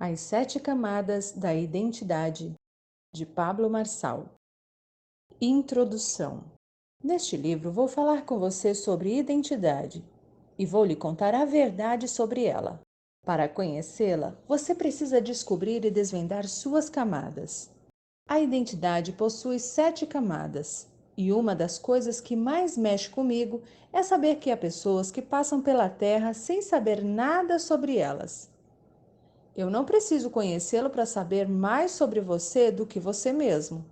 As Sete Camadas da Identidade, de Pablo Marçal. Introdução. Neste livro vou falar com você sobre identidade e vou lhe contar a verdade sobre ela. Para conhecê-la, você precisa descobrir e desvendar suas camadas. A identidade possui 7 camadas, e uma das coisas que mais mexe comigo é saber que há pessoas que passam pela Terra sem saber nada sobre elas. Eu não preciso conhecê-lo para saber mais sobre você do que você mesmo.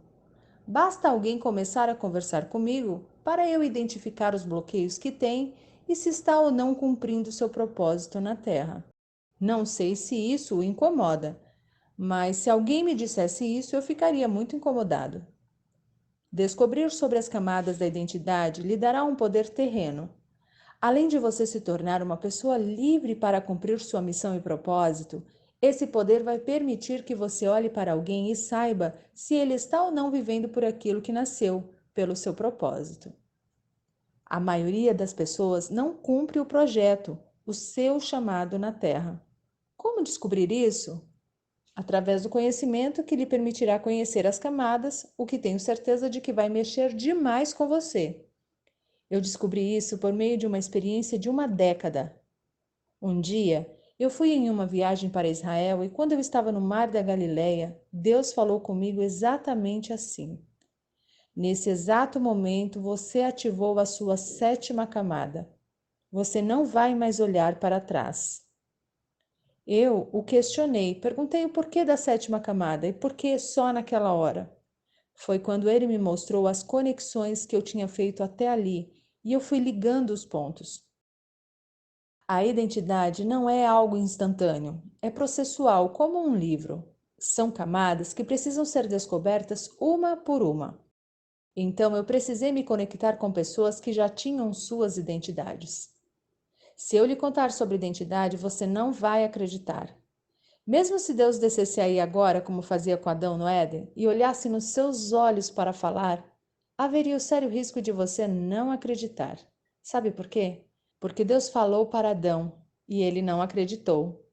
Basta alguém começar a conversar comigo para eu identificar os bloqueios que tem e se está ou não cumprindo seu propósito na Terra. Não sei se isso o incomoda, mas se alguém me dissesse isso, eu ficaria muito incomodado. Descobrir sobre as camadas da identidade lhe dará um poder terreno. Além de você se tornar uma pessoa livre para cumprir sua missão e propósito, esse poder vai permitir que você olhe para alguém e saiba se ele está ou não vivendo por aquilo que nasceu, pelo seu propósito. A maioria das pessoas não cumpre o projeto, o seu chamado na Terra. Como descobrir isso? Através do conhecimento que lhe permitirá conhecer as camadas, o que tenho certeza de que vai mexer demais com você. Eu descobri isso por meio de uma experiência de uma década. Um dia, eu fui em uma viagem para Israel e quando eu estava no Mar da Galileia, Deus falou comigo exatamente assim. Nesse exato momento, você ativou a sua 7ª camada. Você não vai mais olhar para trás. Eu o questionei, perguntei o porquê da 7ª camada e por que só naquela hora. Foi quando ele me mostrou as conexões que eu tinha feito até ali e eu fui ligando os pontos. A identidade não é algo instantâneo, é processual, como um livro. São camadas que precisam ser descobertas uma por uma. Então eu precisei me conectar com pessoas que já tinham suas identidades. Se eu lhe contar sobre identidade, você não vai acreditar. Mesmo se Deus descesse aí agora, como fazia com Adão no Éden, e olhasse nos seus olhos para falar, haveria o sério risco de você não acreditar. Sabe por quê? Porque Deus falou para Adão e ele não acreditou.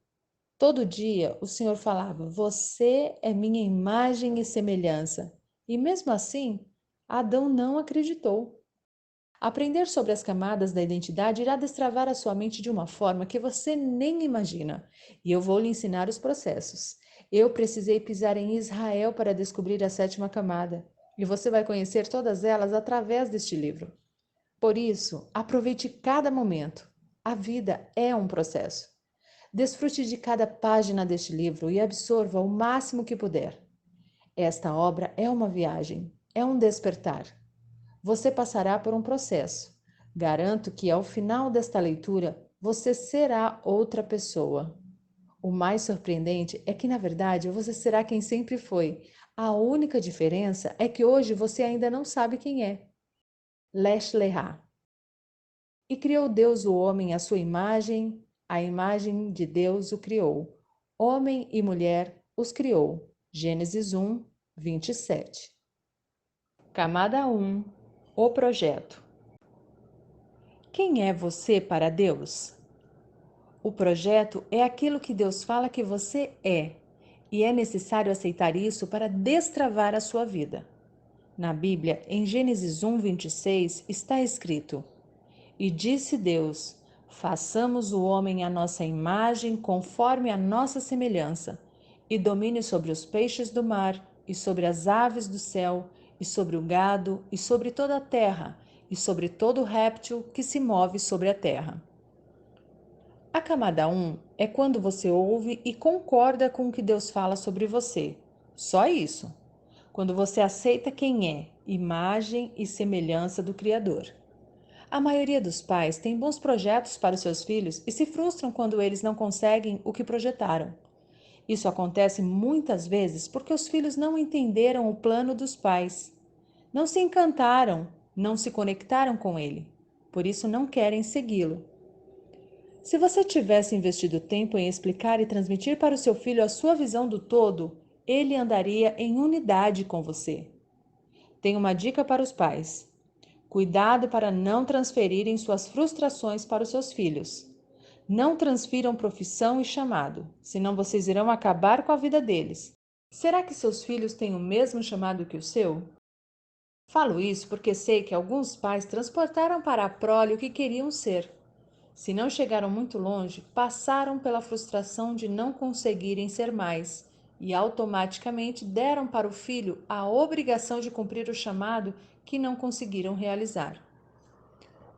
Todo dia o Senhor falava: Você é minha imagem e semelhança. E mesmo assim, Adão não acreditou. Aprender sobre as camadas da identidade irá destravar a sua mente de uma forma que você nem imagina. E eu vou lhe ensinar os processos. Eu precisei pisar em Israel para descobrir a 7ª camada. E você vai conhecer todas elas através deste livro. Por isso, aproveite cada momento. A vida é um processo. Desfrute de cada página deste livro e absorva o máximo que puder. Esta obra é uma viagem, é um despertar. Você passará por um processo. Garanto que ao final desta leitura, você será outra pessoa. O mais surpreendente é que, na verdade, você será quem sempre foi. A única diferença é que hoje você ainda não sabe quem é. Lesh Lehá. E criou Deus o homem à sua imagem, a imagem de Deus o criou. Homem e mulher os criou. Gênesis 1, 27. Camada 1. O projeto. Quem é você para Deus? O projeto é aquilo que Deus fala que você é, e é necessário aceitar isso para destravar a sua vida. Na Bíblia, em Gênesis 1, 26, está escrito: E disse Deus: Façamos o homem à nossa imagem, conforme a nossa semelhança, e domine sobre os peixes do mar, e sobre as aves do céu, e sobre o gado, e sobre toda a terra, e sobre todo réptil que se move sobre a terra. A camada 1 é quando você ouve e concorda com o que Deus fala sobre você. Só isso. Quando você aceita quem é, imagem e semelhança do Criador. A maioria dos pais tem bons projetos para os seus filhos e se frustram quando eles não conseguem o que projetaram. Isso acontece muitas vezes porque os filhos não entenderam o plano dos pais. Não se encantaram, não se conectaram com ele. Por isso não querem segui-lo. Se você tivesse investido tempo em explicar e transmitir para o seu filho a sua visão do todo, ele andaria em unidade com você. Tenho uma dica para os pais. Cuidado para não transferirem suas frustrações para os seus filhos. Não transfiram profissão e chamado, senão vocês irão acabar com a vida deles. Será que seus filhos têm o mesmo chamado que o seu? Falo isso porque sei que alguns pais transportaram para a prole o que queriam ser. Se não chegaram muito longe, passaram pela frustração de não conseguirem ser mais e automaticamente deram para o filho a obrigação de cumprir o chamado que não conseguiram realizar.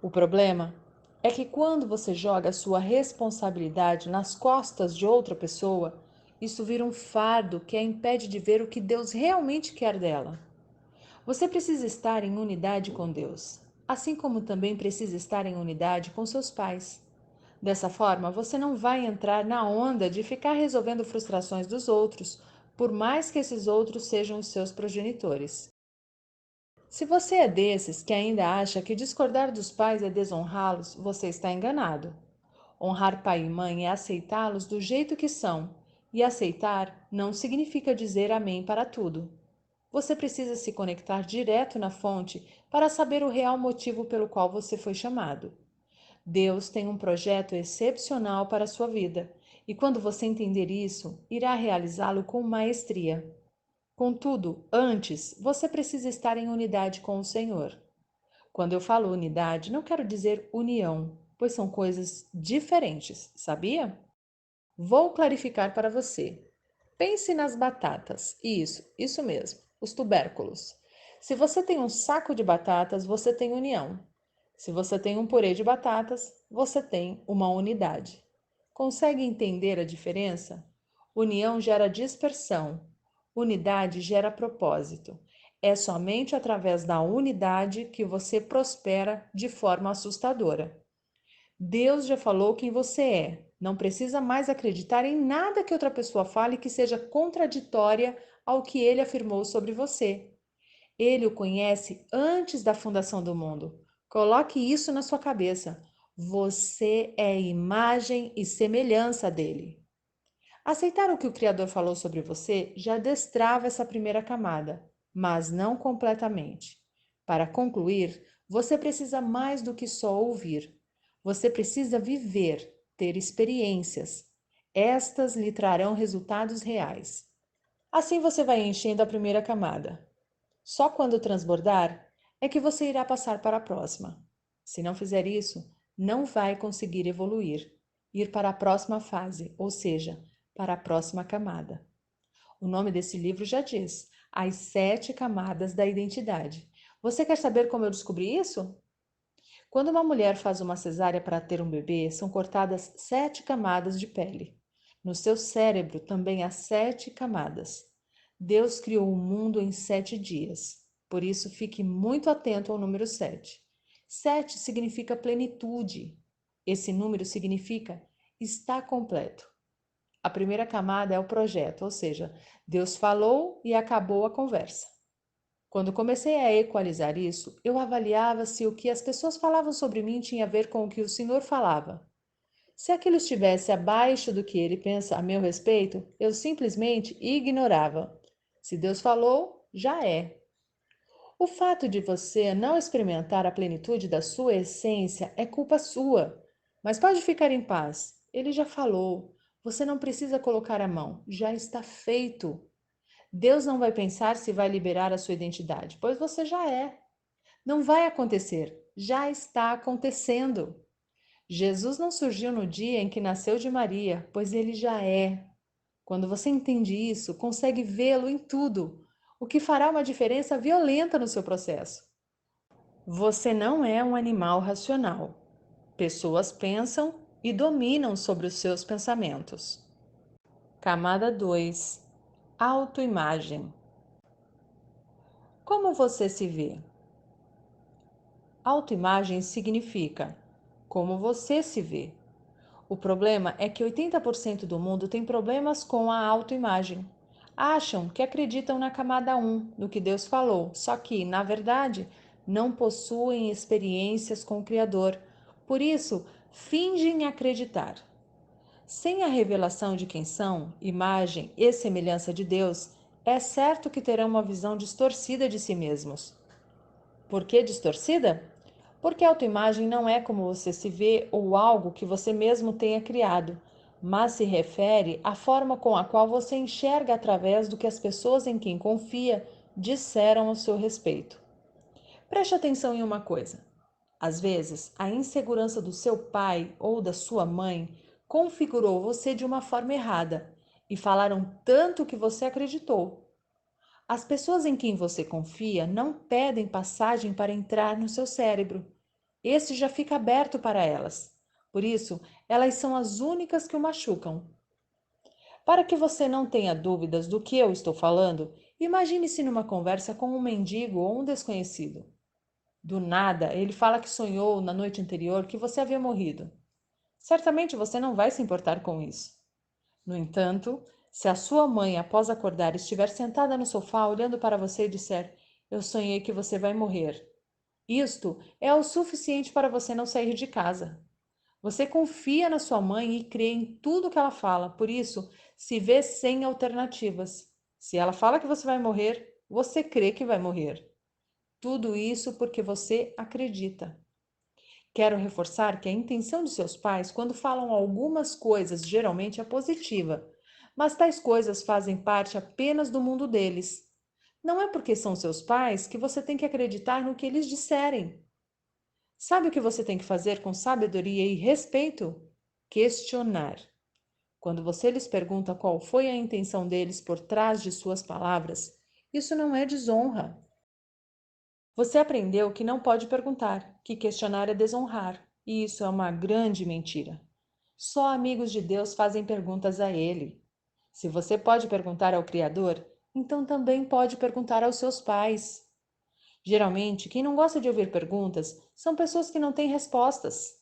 O problema é que quando você joga a sua responsabilidade nas costas de outra pessoa, isso vira um fardo que a impede de ver o que Deus realmente quer dela. Você precisa estar em unidade com Deus, assim como também precisa estar em unidade com seus pais. Dessa forma, você não vai entrar na onda de ficar resolvendo frustrações dos outros, por mais que esses outros sejam os seus progenitores. Se você é desses que ainda acha que discordar dos pais é desonrá-los, você está enganado. Honrar pai e mãe é aceitá-los do jeito que são, e aceitar não significa dizer amém para tudo. Você precisa se conectar direto na fonte para saber o real motivo pelo qual você foi chamado. Deus tem um projeto excepcional para a sua vida, e quando você entender isso, irá realizá-lo com maestria. Contudo, antes, você precisa estar em unidade com o Senhor. Quando eu falo unidade, não quero dizer união, pois são coisas diferentes, sabia? Vou clarificar para você. Pense nas batatas. Isso mesmo, os tubérculos. Se você tem um saco de batatas, você tem união. Se você tem um purê de batatas, você tem uma unidade. Consegue entender a diferença? União gera dispersão, unidade gera propósito. É somente através da unidade que você prospera de forma assustadora. Deus já falou quem você é. Não precisa mais acreditar em nada que outra pessoa fale que seja contraditória ao que ele afirmou sobre você. Ele o conhece antes da fundação do mundo. Coloque isso na sua cabeça. Você é imagem e semelhança dele. Aceitar o que o Criador falou sobre você já destrava essa primeira camada, mas não completamente. Para concluir, você precisa mais do que só ouvir. Você precisa viver, ter experiências. Estas lhe trarão resultados reais. Assim você vai enchendo a primeira camada. Só quando transbordar é que você irá passar para a próxima. Se não fizer isso, não vai conseguir evoluir, ir para a próxima fase, ou seja, para a próxima camada. O nome desse livro já diz: As 7 Camadas da Identidade. Você quer saber como eu descobri isso? Quando uma mulher faz uma cesárea para ter um bebê, são cortadas 7 camadas de pele. No seu cérebro também há 7 camadas. Deus criou o mundo em 7 dias. Por isso, fique muito atento ao número 7. 7 significa plenitude. Esse número significa está completo. A primeira camada é o projeto, ou seja, Deus falou e acabou a conversa. Quando comecei a equalizar isso, eu avaliava se o que as pessoas falavam sobre mim tinha a ver com o que o Senhor falava. Se aquilo estivesse abaixo do que ele pensa a meu respeito, eu simplesmente ignorava. Se Deus falou, já é. O fato de você não experimentar a plenitude da sua essência é culpa sua. Mas pode ficar em paz. Ele já falou. Você não precisa colocar a mão. Já está feito. Deus não vai pensar se vai liberar a sua identidade, pois você já é. Não vai acontecer. Já está acontecendo. Jesus não surgiu no dia em que nasceu de Maria, pois ele já é. Quando você entende isso, consegue vê-lo em tudo, o que fará uma diferença violenta no seu processo. Você não é um animal racional. Pessoas pensam e dominam sobre os seus pensamentos. Camada 2. Autoimagem. Como você se vê? Autoimagem significa como você se vê. O problema é que 80% do mundo tem problemas com a autoimagem. Acham que acreditam na camada 1, no que Deus falou, só que, na verdade, não possuem experiências com o Criador. Por isso, fingem acreditar. Sem a revelação de quem são, imagem e semelhança de Deus, é certo que terão uma visão distorcida de si mesmos. Por que distorcida? Porque a autoimagem não é como você se vê ou algo que você mesmo tenha criado, mas se refere à forma com a qual você enxerga através do que as pessoas em quem confia disseram ao seu respeito. Preste atenção em uma coisa. Às vezes, a insegurança do seu pai ou da sua mãe configurou você de uma forma errada e falaram tanto que você acreditou. As pessoas em quem você confia não pedem passagem para entrar no seu cérebro. Esse já fica aberto para elas. Por isso, elas são as únicas que o machucam. Para que você não tenha dúvidas do que eu estou falando, imagine-se numa conversa com um mendigo ou um desconhecido. Do nada, ele fala que sonhou na noite anterior que você havia morrido. Certamente você não vai se importar com isso. No entanto, se a sua mãe, após acordar, estiver sentada no sofá olhando para você e disser: "Eu sonhei que você vai morrer", isto é o suficiente para você não sair de casa. Você confia na sua mãe e crê em tudo que ela fala, por isso se vê sem alternativas. Se ela fala que você vai morrer, você crê que vai morrer. Tudo isso porque você acredita. Quero reforçar que a intenção de seus pais, quando falam algumas coisas, geralmente é positiva, mas tais coisas fazem parte apenas do mundo deles. Não é porque são seus pais que você tem que acreditar no que eles disserem. Sabe o que você tem que fazer com sabedoria e respeito? Questionar. Quando você lhes pergunta qual foi a intenção deles por trás de suas palavras, isso não é desonra. Você aprendeu que não pode perguntar, que questionar é desonrar, e isso é uma grande mentira. Só amigos de Deus fazem perguntas a Ele. Se você pode perguntar ao Criador, então também pode perguntar aos seus pais. Geralmente, quem não gosta de ouvir perguntas são pessoas que não têm respostas.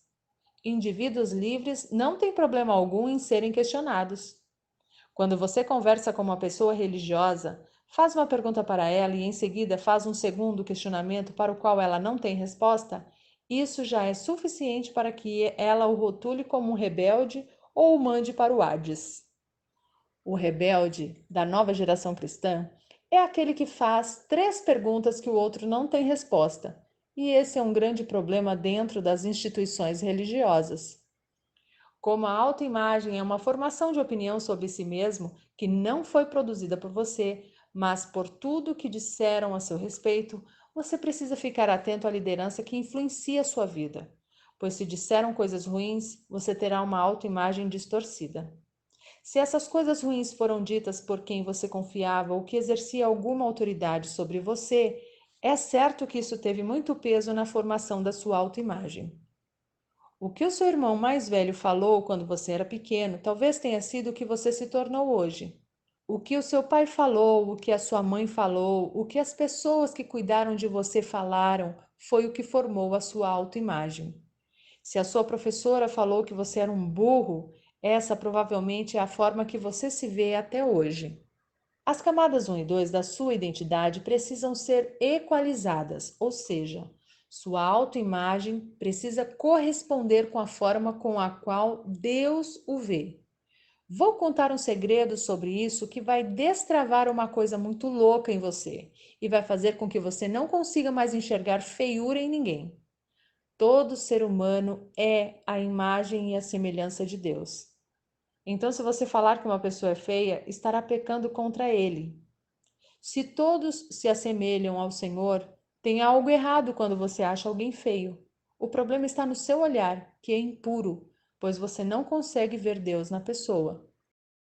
Indivíduos livres não têm problema algum em serem questionados. Quando você conversa com uma pessoa religiosa, faz uma pergunta para ela e em seguida faz um segundo questionamento para o qual ela não tem resposta, isso já é suficiente para que ela o rotule como um rebelde ou o mande para o Hades. O rebelde da nova geração cristã é aquele que faz 3 perguntas que o outro não tem resposta, e esse é um grande problema dentro das instituições religiosas. Como a autoimagem é uma formação de opinião sobre si mesmo que não foi produzida por você, mas por tudo que disseram a seu respeito, você precisa ficar atento à liderança que influencia a sua vida. Pois se disseram coisas ruins, você terá uma autoimagem distorcida. Se essas coisas ruins foram ditas por quem você confiava ou que exercia alguma autoridade sobre você, é certo que isso teve muito peso na formação da sua autoimagem. O que o seu irmão mais velho falou quando você era pequeno talvez tenha sido o que você se tornou hoje. O que o seu pai falou, o que a sua mãe falou, o que as pessoas que cuidaram de você falaram foi o que formou a sua autoimagem. Se a sua professora falou que você era um burro, essa provavelmente é a forma que você se vê até hoje. As camadas 1 e 2 da sua identidade precisam ser equalizadas, ou seja, sua autoimagem precisa corresponder com a forma com a qual Deus o vê. Vou contar um segredo sobre isso que vai destravar uma coisa muito louca em você e vai fazer com que você não consiga mais enxergar feiura em ninguém. Todo ser humano é a imagem e a semelhança de Deus. Então, se você falar que uma pessoa é feia, estará pecando contra ele. Se todos se assemelham ao Senhor, tem algo errado quando você acha alguém feio. O problema está no seu olhar, que é impuro, pois você não consegue ver Deus na pessoa.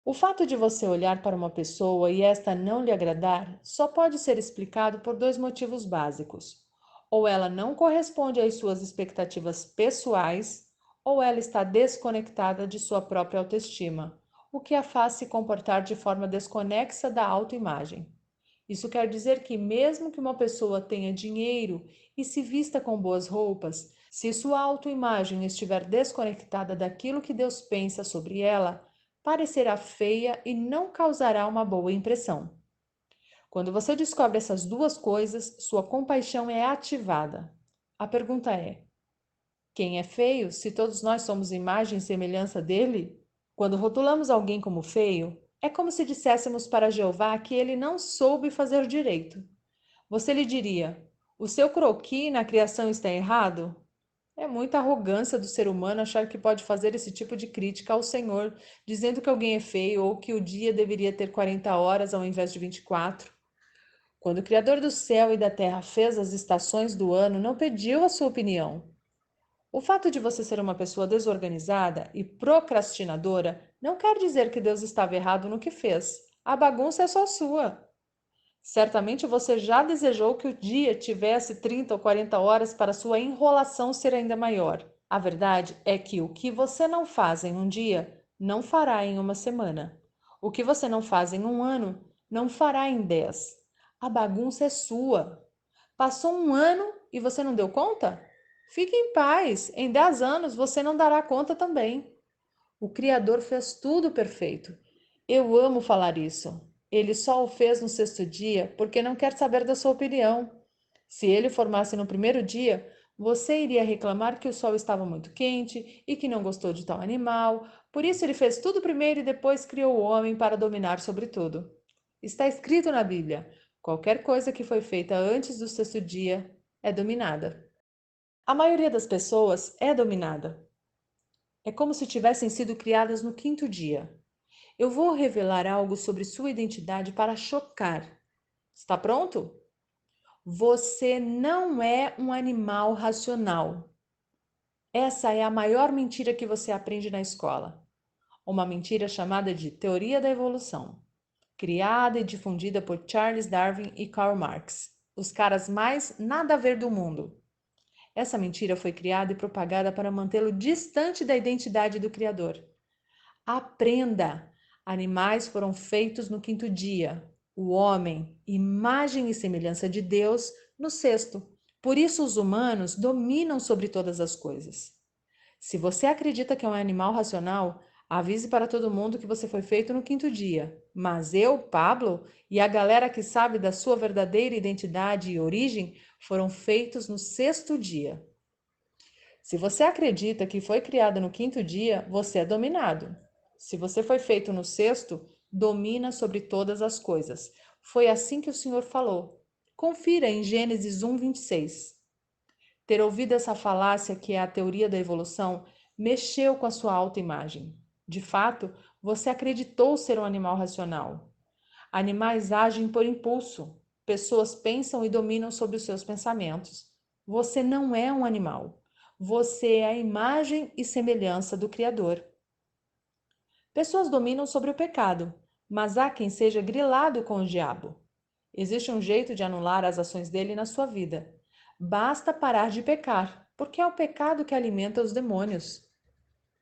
O fato de você olhar para uma pessoa e esta não lhe agradar só pode ser explicado por 2 motivos básicos. Ou ela não corresponde às suas expectativas pessoais, ou ela está desconectada de sua própria autoestima, o que a faz se comportar de forma desconexa da autoimagem. Isso quer dizer que, mesmo que uma pessoa tenha dinheiro e se vista com boas roupas, se sua autoimagem estiver desconectada daquilo que Deus pensa sobre ela, parecerá feia e não causará uma boa impressão. Quando você descobre essas 2 coisas, sua compaixão é ativada. A pergunta é: quem é feio se todos nós somos imagem e semelhança dele? Quando rotulamos alguém como feio, é como se disséssemos para Jeová que ele não soube fazer direito. Você lhe diria: O seu croquis na criação está errado? É muita arrogância do ser humano achar que pode fazer esse tipo de crítica ao Senhor, dizendo que alguém é feio ou que o dia deveria ter 40 horas ao invés de 24. Quando o Criador do céu e da terra fez as estações do ano, não pediu a sua opinião. O fato de você ser uma pessoa desorganizada e procrastinadora não quer dizer que Deus estava errado no que fez. A bagunça é só sua. Certamente você já desejou que o dia tivesse 30 ou 40 horas para sua enrolação ser ainda maior. A verdade é que o que você não faz em um dia, não fará em uma semana. O que você não faz em um ano, não fará em 10. A bagunça é sua. Passou um ano e você não deu conta? Fique em paz. Em 10 anos você não dará conta também. O Criador fez tudo perfeito. Eu amo falar isso. Ele só o fez no sexto dia porque não quer saber da sua opinião. Se ele formasse no primeiro dia, você iria reclamar que o sol estava muito quente e que não gostou de tal animal. Por isso ele fez tudo primeiro e depois criou o homem para dominar sobre tudo. Está escrito na Bíblia: qualquer coisa que foi feita antes do sexto dia é dominada. A maioria das pessoas é dominada. É como se tivessem sido criadas no quinto dia. Eu vou revelar algo sobre sua identidade para chocar. Está pronto? Você não é um animal racional. Essa é a maior mentira que você aprende na escola. Uma mentira chamada de teoria da evolução, criada e difundida por Charles Darwin e Karl Marx, os caras mais nada a ver do mundo. Essa mentira foi criada e propagada para mantê-lo distante da identidade do Criador. Aprenda! Animais foram feitos no quinto dia. O homem, imagem e semelhança de Deus, no sexto. Por isso os humanos dominam sobre todas as coisas. Se você acredita que é um animal racional, avise para todo mundo que você foi feito no quinto dia. Mas eu, Pablo, e a galera que sabe da sua verdadeira identidade e origem foram feitos no sexto dia. Se você acredita que foi criado no quinto dia, você é dominado. Se você foi feito no sexto, domina sobre todas as coisas. Foi assim que o Senhor falou. Confira em Gênesis 1, 26. Ter ouvido essa falácia, que é a teoria da evolução, mexeu com a sua autoimagem. De fato, você acreditou ser um animal racional. Animais agem por impulso. Pessoas pensam e dominam sobre os seus pensamentos. Você não é um animal. Você é a imagem e semelhança do Criador. Pessoas dominam sobre o pecado, mas há quem seja grilado com o diabo. Existe um jeito de anular as ações dele na sua vida. Basta parar de pecar, porque é o pecado que alimenta os demônios.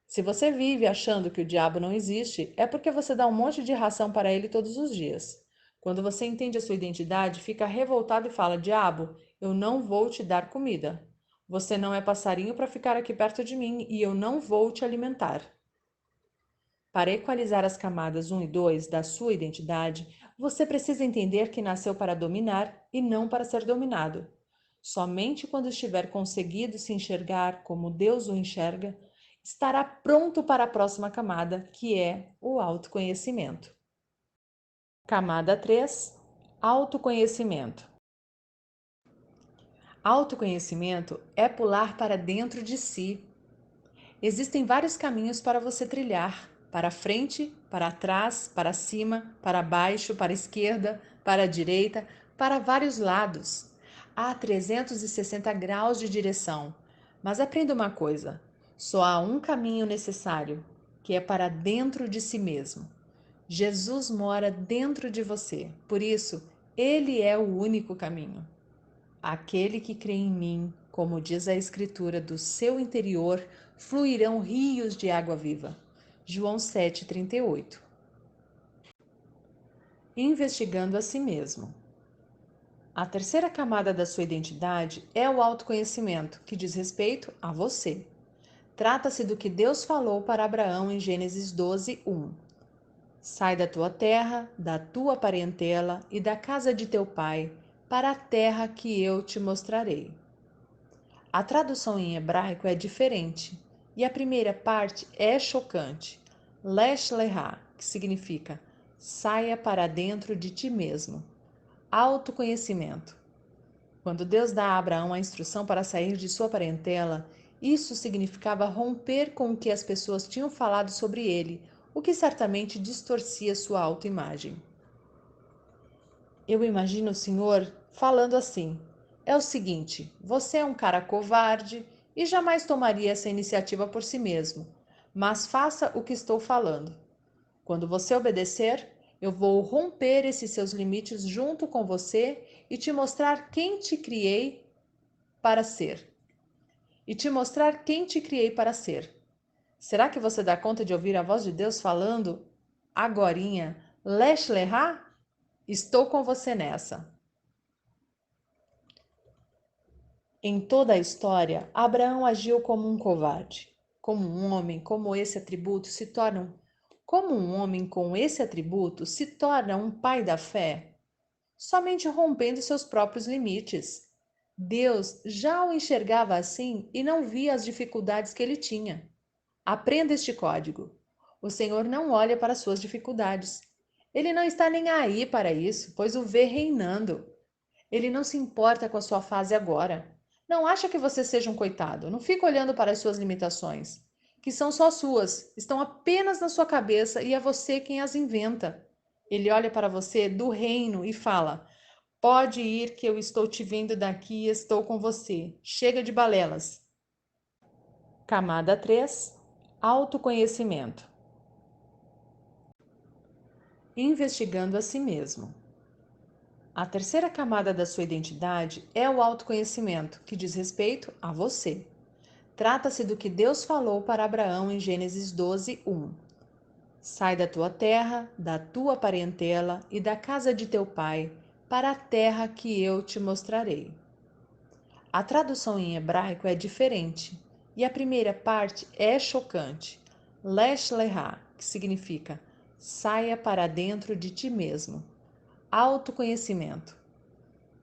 Se você vive achando que o diabo não existe, é porque você dá um monte de ração para ele todos os dias. Quando você entende a sua identidade, fica revoltado e fala: Diabo, eu não vou te dar comida. Você não é passarinho para ficar aqui perto de mim e eu não vou te alimentar. Para equalizar as camadas 1 e 2 da sua identidade, você precisa entender que nasceu para dominar e não para ser dominado. Somente quando estiver conseguido se enxergar como Deus o enxerga, estará pronto para a próxima camada, que é o autoconhecimento. Camada 3: Autoconhecimento. Autoconhecimento é pular para dentro de si. Existem vários caminhos para você trilhar: para frente, para trás, para cima, para baixo, para a esquerda, para a direita, para vários lados. Há 360 graus de direção. Mas aprenda uma coisa: só há um caminho necessário, que é para dentro de si mesmo. Jesus mora dentro de você, por isso, ele é o único caminho. Aquele que crê em mim, como diz a Escritura, do seu interior fluirão rios de água viva. João 7,38. Investigando a si mesmo. A terceira camada da sua identidade é o autoconhecimento, que diz respeito a você. Trata-se do que Deus falou para Abraão em Gênesis 12:1. Sai da tua terra, da tua parentela e da casa de teu pai, para a terra que eu te mostrarei. A tradução em hebraico é diferente, e a primeira parte é chocante. Lesh Leha, que significa saia para dentro de ti mesmo. Autoconhecimento. Quando Deus dá a Abraão a instrução para sair de sua parentela, isso significava romper com o que as pessoas tinham falado sobre ele, o que certamente distorcia sua autoimagem. Eu imagino o Senhor falando assim: é o seguinte, você é um cara covarde e jamais tomaria essa iniciativa por si mesmo, mas faça o que estou falando. Quando você obedecer, eu vou romper esses seus limites junto com você e te mostrar quem te criei para ser. Será que você dá conta de ouvir a voz de Deus falando? Agorinha, Lesh Lehá? Estou com você nessa. Em toda a história, Abraão agiu como um covarde. Como um homem com esse atributo se torna um pai da fé? Somente rompendo seus próprios limites. Deus já o enxergava assim e não via as dificuldades que ele tinha. Aprenda este código. O Senhor não olha para suas dificuldades. Ele não está nem aí para isso, pois o vê reinando. Ele não se importa com a sua fase agora. Não acha que você seja um coitado. Não fica olhando para as suas limitações, que são só suas, estão apenas na sua cabeça e é você quem as inventa. Ele olha para você do reino e fala: pode ir que eu estou te vendo daqui e estou com você. Chega de balelas. Camada 3. Autoconhecimento. Investigando a si mesmo. A terceira camada da sua identidade é o autoconhecimento, que diz respeito a você. Trata-se do que Deus falou para Abraão em Gênesis 12, 1. Sai da tua terra, da tua parentela e da casa de teu pai, para a terra que eu te mostrarei. A tradução em hebraico é diferente, e a primeira parte é chocante. Lesh Lehá, que significa saia para dentro de ti mesmo. Autoconhecimento.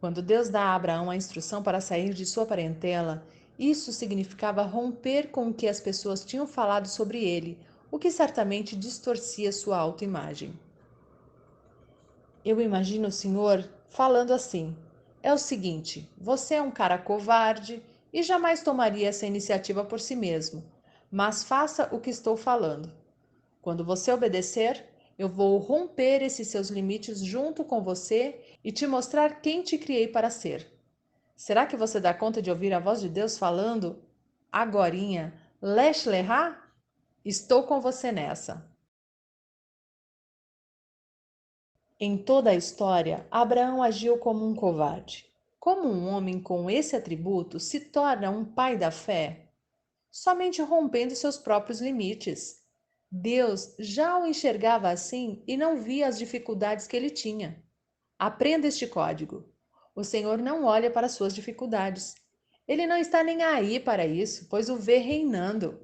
Quando Deus dá a Abraão a instrução para sair de sua parentela, isso significava romper com o que as pessoas tinham falado sobre ele, o que certamente distorcia sua autoimagem. Eu imagino o Senhor falando assim: é o seguinte, você é um cara covarde e jamais tomaria essa iniciativa por si mesmo, mas faça o que estou falando. Quando você obedecer, eu vou romper esses seus limites junto com você e te mostrar quem te criei para ser. Será que você dá conta de ouvir a voz de Deus falando? Agorinha, Lesh Lehá? Estou com você nessa. Em toda a história, Abraão agiu como um covarde. Como um homem com esse atributo se torna um pai da fé? Somente rompendo seus próprios limites. Deus já o enxergava assim e não via as dificuldades que ele tinha. Aprenda este código. O Senhor não olha para suas dificuldades. Ele não está nem aí para isso, pois o vê reinando.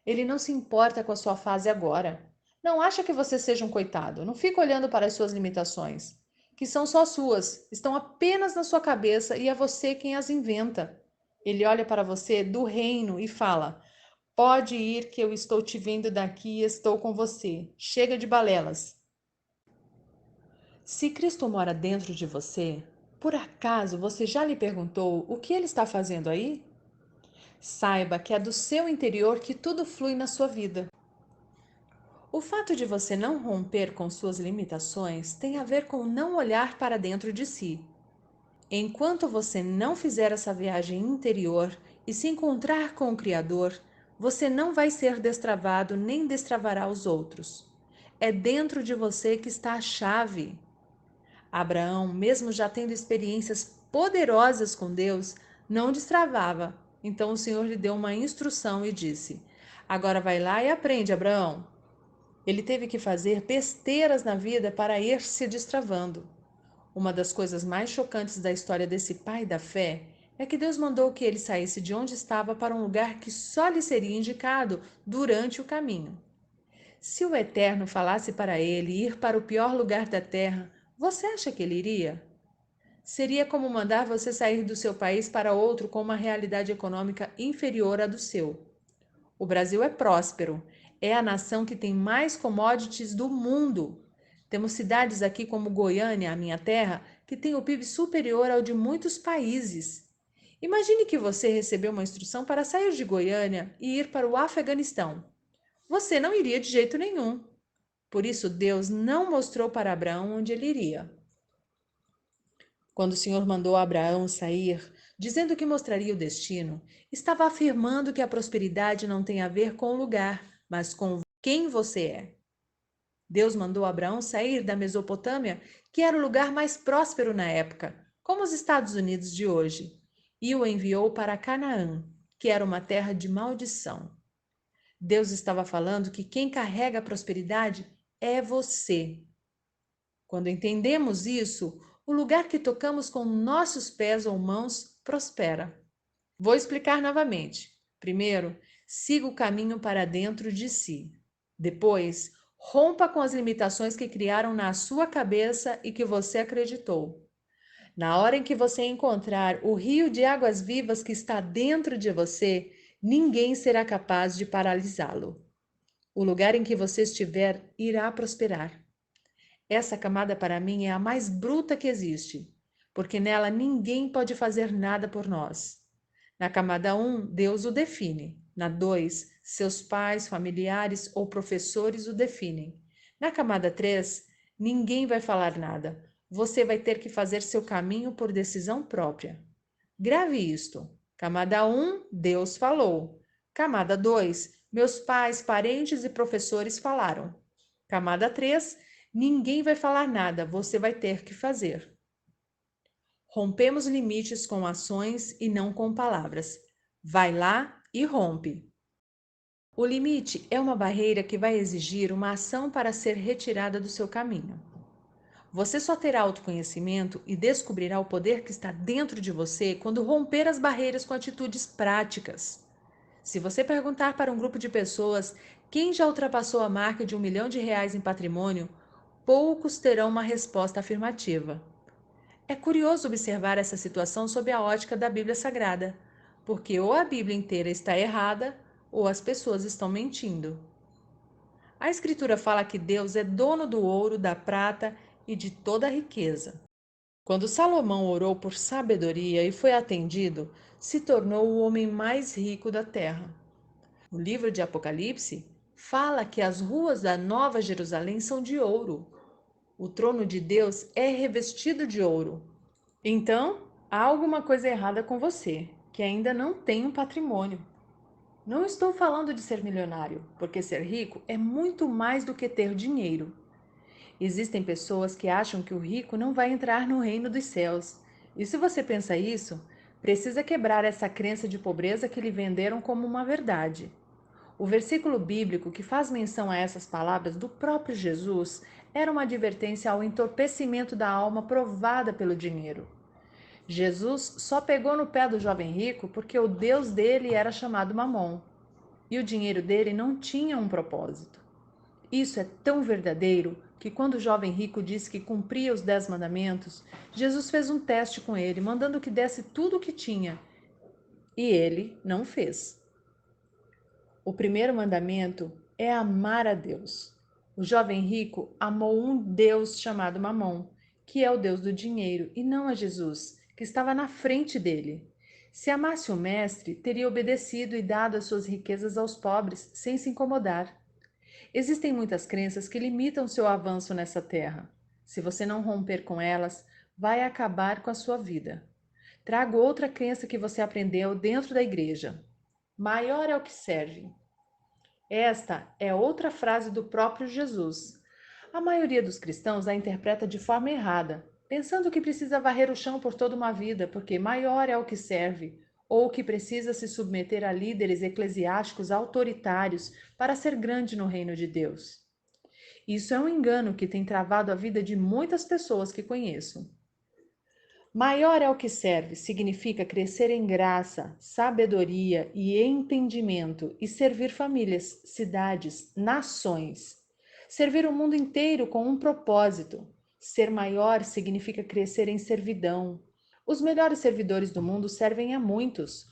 Ele não se importa com a sua fase agora. Não acha que você seja um coitado. Não fica olhando para as suas limitações, que são só suas, estão apenas na sua cabeça e é você quem as inventa. Ele olha para você do reino e fala: pode ir que eu estou te vendo daqui e estou com você. Chega de balelas. Se Cristo mora dentro de você, por acaso você já lhe perguntou o que ele está fazendo aí? Saiba que é do seu interior que tudo flui na sua vida. O fato de você não romper com suas limitações tem a ver com não olhar para dentro de si. Enquanto você não fizer essa viagem interior e se encontrar com o Criador, você não vai ser destravado nem destravará os outros. É dentro de você que está a chave. Abraão, mesmo já tendo experiências poderosas com Deus, não destravava. Então o Senhor lhe deu uma instrução e disse: agora vai lá e aprende, Abraão. Ele teve que fazer besteiras na vida para ir se destravando. Uma das coisas mais chocantes da história desse pai da fé é que Deus mandou que ele saísse de onde estava para um lugar que só lhe seria indicado durante o caminho. Se o Eterno falasse para ele ir para o pior lugar da terra, você acha que ele iria? Seria como mandar você sair do seu país para outro com uma realidade econômica inferior à do seu. O Brasil é próspero, é a nação que tem mais commodities do mundo. Temos cidades aqui como Goiânia, a minha terra, que tem o PIB superior ao de muitos países. Imagine que você recebeu uma instrução para sair de Goiânia e ir para o Afeganistão. Você não iria de jeito nenhum. Por isso, Deus não mostrou para Abraão onde ele iria. Quando o Senhor mandou Abraão sair, dizendo que mostraria o destino, estava afirmando que a prosperidade não tem a ver com o lugar, mas com quem você é. Deus mandou Abraão sair da Mesopotâmia, que era o lugar mais próspero na época, como os Estados Unidos de hoje, e o enviou para Canaã, que era uma terra de maldição. Deus estava falando que quem carrega a prosperidade é você. Quando entendemos isso, o lugar que tocamos com nossos pés ou mãos prospera. Vou explicar novamente. Primeiro, siga o caminho para dentro de si. Depois, rompa com as limitações que criaram na sua cabeça e que você acreditou. Na hora em que você encontrar o rio de águas vivas que está dentro de você, ninguém será capaz de paralisá-lo. O lugar em que você estiver irá prosperar. Essa camada para mim é a mais bruta que existe, porque nela ninguém pode fazer nada por nós. Na camada 1, Deus o define. Na 2, seus pais, familiares ou professores o definem. Na camada 3, ninguém vai falar nada. Você vai ter que fazer seu caminho por decisão própria. Grave isto. Camada 1, Deus falou. Camada 2, meus pais, parentes e professores falaram. Camada 3, ninguém vai falar nada, você vai ter que fazer. Rompemos limites com ações e não com palavras. Vai lá e rompe. O limite é uma barreira que vai exigir uma ação para ser retirada do seu caminho. Você só terá autoconhecimento e descobrirá o poder que está dentro de você quando romper as barreiras com atitudes práticas. Se você perguntar para um grupo de pessoas quem já ultrapassou a marca de R$ 1.000.000 em patrimônio, poucos terão uma resposta afirmativa. É curioso observar essa situação sob a ótica da Bíblia Sagrada, porque ou a Bíblia inteira está errada ou as pessoas estão mentindo. A Escritura fala que Deus é dono do ouro, da prata e de toda a riqueza. Quando Salomão orou por sabedoria e foi atendido, se tornou o homem mais rico da terra. O livro de Apocalipse fala que as ruas da Nova Jerusalém são de ouro. O trono de Deus é revestido de ouro. Então, há alguma coisa errada com você, que ainda não tem um patrimônio. Não estou falando de ser milionário, porque ser rico é muito mais do que ter dinheiro. Existem pessoas que acham que o rico não vai entrar no reino dos céus. E se você pensa isso, precisa quebrar essa crença de pobreza que lhe venderam como uma verdade. O versículo bíblico que faz menção a essas palavras do próprio Jesus era uma advertência ao entorpecimento da alma provada pelo dinheiro. Jesus só pegou no pé do jovem rico porque o Deus dele era chamado Mamon, e o dinheiro dele não tinha um propósito. Isso é tão verdadeiro que quando o jovem rico disse que cumpria os 10 mandamentos, Jesus fez um teste com ele, mandando que desse tudo o que tinha, e ele não fez. O primeiro mandamento é amar a Deus. O jovem rico amou um Deus chamado Mamon, que é o Deus do dinheiro, e não a Jesus, que estava na frente dele. Se amasse o mestre, teria obedecido e dado as suas riquezas aos pobres, sem se incomodar. Existem muitas crenças que limitam seu avanço nessa terra. Se você não romper com elas, vai acabar com a sua vida. Trago outra crença que você aprendeu dentro da igreja. Maior é o que serve. Esta é outra frase do próprio Jesus. A maioria dos cristãos a interpreta de forma errada, pensando que precisa varrer o chão por toda uma vida, porque maior é o que serve, ou que precisa se submeter a líderes eclesiásticos autoritários para ser grande no reino de Deus. Isso é um engano que tem travado a vida de muitas pessoas que conheço. Maior é o que serve significa crescer em graça, sabedoria e entendimento e servir famílias, cidades, nações. Servir o mundo inteiro com um propósito. Ser maior significa crescer em servidão. Os melhores servidores do mundo servem a muitos.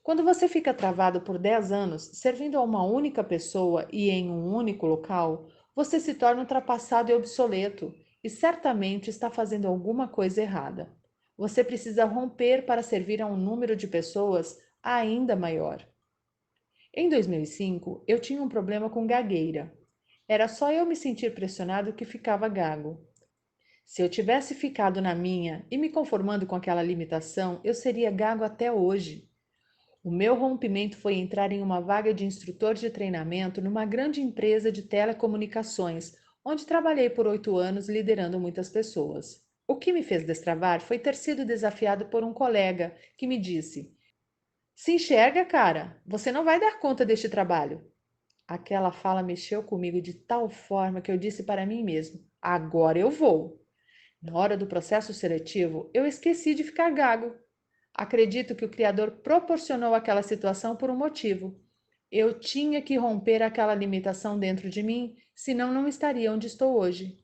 Quando você fica travado por 10 anos servindo a uma única pessoa e em um único local, você se torna ultrapassado e obsoleto e certamente está fazendo alguma coisa errada. Você precisa romper para servir a um número de pessoas ainda maior. Em 2005, eu tinha um problema com gagueira. Era só eu me sentir pressionado que ficava gago. Se eu tivesse ficado na minha e me conformando com aquela limitação, eu seria gago até hoje. O meu rompimento foi entrar em uma vaga de instrutor de treinamento numa grande empresa de telecomunicações, onde trabalhei por 8 anos liderando muitas pessoas. O que me fez destravar foi ter sido desafiado por um colega que me disse: Se enxerga, cara, você não vai dar conta deste trabalho. Aquela fala mexeu comigo de tal forma que eu disse para mim mesmo: agora eu vou. Na hora do processo seletivo, eu esqueci de ficar gago. Acredito que o Criador proporcionou aquela situação por um motivo. Eu tinha que romper aquela limitação dentro de mim, senão não estaria onde estou hoje.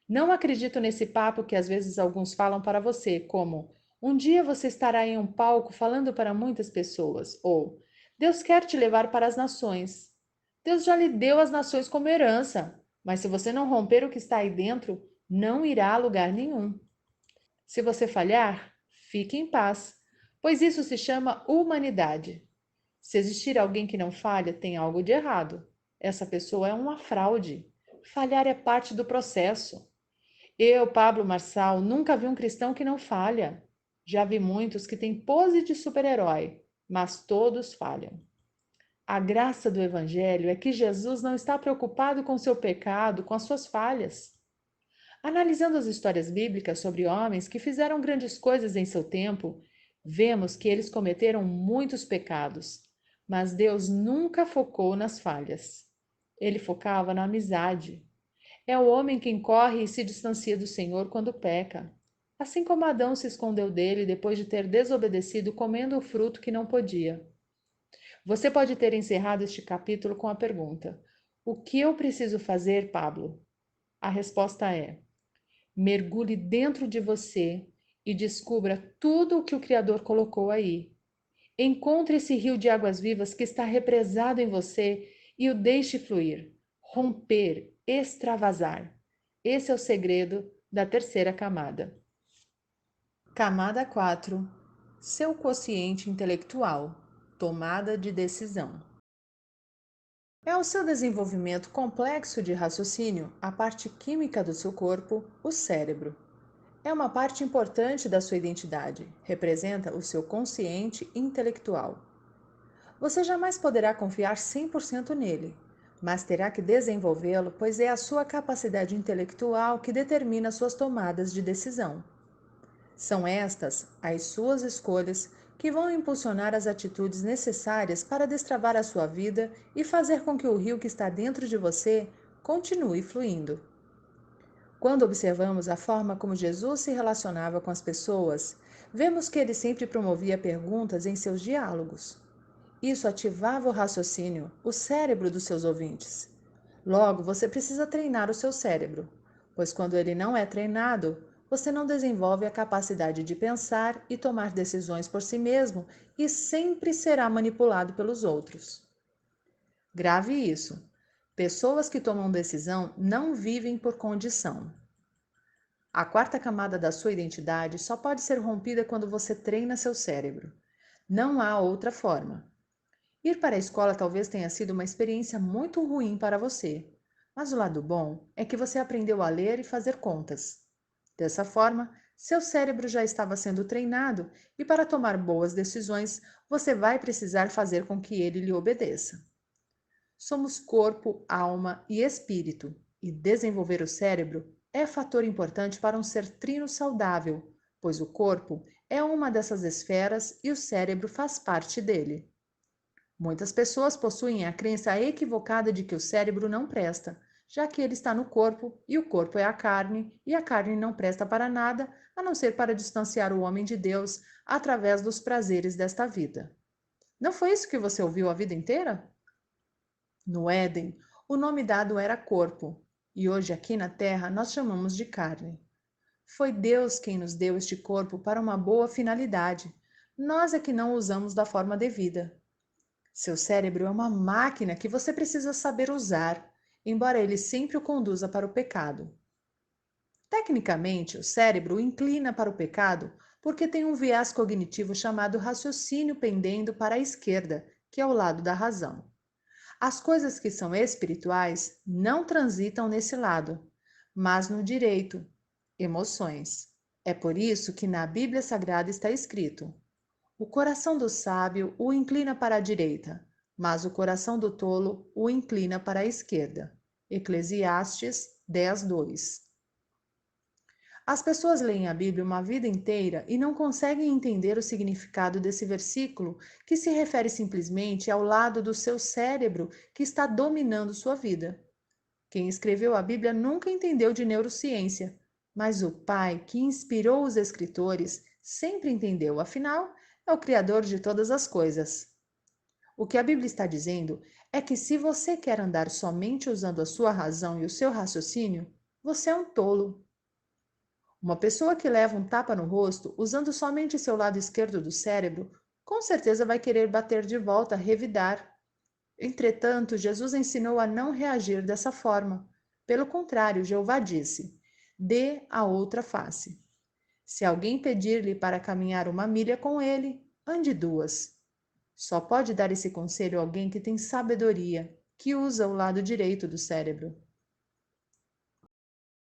Não acredito nesse papo que às vezes alguns falam para você, como um dia você estará em um palco falando para muitas pessoas, ou Deus quer te levar para as nações. Deus já lhe deu as nações como herança, mas se você não romper o que está aí dentro, não irá a lugar nenhum. Se você falhar, fique em paz, pois isso se chama humanidade. Se existir alguém que não falha, tem algo de errado. Essa pessoa é uma fraude. Falhar é parte do processo. Eu, Pablo Marçal, nunca vi um cristão que não falha. Já vi muitos que têm pose de super-herói, mas todos falham. A graça do Evangelho é que Jesus não está preocupado com seu pecado, com as suas falhas. Analisando as histórias bíblicas sobre homens que fizeram grandes coisas em seu tempo, vemos que eles cometeram muitos pecados, mas Deus nunca focou nas falhas. Ele focava na amizade. É o homem quem corre e se distancia do Senhor quando peca. Assim como Adão se escondeu dele depois de ter desobedecido comendo o fruto que não podia. Você pode ter encerrado este capítulo com a pergunta: o que eu preciso fazer, Pablo? A resposta é: mergulhe dentro de você e descubra tudo o que o Criador colocou aí. Encontre esse rio de águas vivas que está represado em você e o deixe fluir, romper, extravasar. Esse é o segredo da terceira camada. Camada 4. Seu quociente intelectual. Tomada de decisão. É o seu desenvolvimento complexo de raciocínio, a parte química do seu corpo, o cérebro. É uma parte importante da sua identidade, representa o seu consciente intelectual. Você jamais poderá confiar 100% nele, mas terá que desenvolvê-lo, pois é a sua capacidade intelectual que determina suas tomadas de decisão. São estas as suas escolhas que vão impulsionar as atitudes necessárias para destravar a sua vida e fazer com que o rio que está dentro de você continue fluindo. Quando observamos a forma como Jesus se relacionava com as pessoas, vemos que ele sempre promovia perguntas em seus diálogos. Isso ativava o raciocínio, o cérebro dos seus ouvintes. Logo, você precisa treinar o seu cérebro, pois quando ele não é treinado, você não desenvolve a capacidade de pensar e tomar decisões por si mesmo e sempre será manipulado pelos outros. Grave isso. Pessoas que tomam decisão não vivem por condição. A quarta camada da sua identidade só pode ser rompida quando você treina seu cérebro. Não há outra forma. Ir para a escola talvez tenha sido uma experiência muito ruim para você, mas o lado bom é que você aprendeu a ler e fazer contas. Dessa forma, seu cérebro já estava sendo treinado e para tomar boas decisões, você vai precisar fazer com que ele lhe obedeça. Somos corpo, alma e espírito, e desenvolver o cérebro é fator importante para um ser trino saudável, pois o corpo é uma dessas esferas e o cérebro faz parte dele. Muitas pessoas possuem a crença equivocada de que o cérebro não presta, já que ele está no corpo e o corpo é a carne, e a carne não presta para nada a não ser para distanciar o homem de Deus através dos prazeres desta vida. Não foi isso que você ouviu a vida inteira? No Éden, o nome dado era corpo, e hoje aqui na Terra nós chamamos de carne. Foi Deus quem nos deu este corpo para uma boa finalidade. Nós é que não o usamos da forma devida. Seu cérebro é uma máquina que você precisa saber usar, embora ele sempre o conduza para o pecado. Tecnicamente, o cérebro inclina para o pecado porque tem um viés cognitivo chamado raciocínio pendendo para a esquerda, que é o lado da razão. As coisas que são espirituais não transitam nesse lado, mas no direito, emoções. É por isso que na Bíblia Sagrada está escrito: o coração do sábio o inclina para a direita, mas o coração do tolo o inclina para a esquerda. Eclesiastes 10:2. As pessoas leem a Bíblia uma vida inteira e não conseguem entender o significado desse versículo, que se refere simplesmente ao lado do seu cérebro que está dominando sua vida. Quem escreveu a Bíblia nunca entendeu de neurociência, mas o Pai que inspirou os escritores sempre entendeu, afinal, é o Criador de todas as coisas. O que a Bíblia está dizendo é que se você quer andar somente usando a sua razão e o seu raciocínio, você é um tolo. Uma pessoa que leva um tapa no rosto usando somente seu lado esquerdo do cérebro, com certeza vai querer bater de volta, revidar. Entretanto, Jesus ensinou a não reagir dessa forma. Pelo contrário, Jeová disse: dê a outra face. Se alguém pedir-lhe para caminhar 1 milha com ele, ande 2. Só pode dar esse conselho alguém que tem sabedoria, que usa o lado direito do cérebro.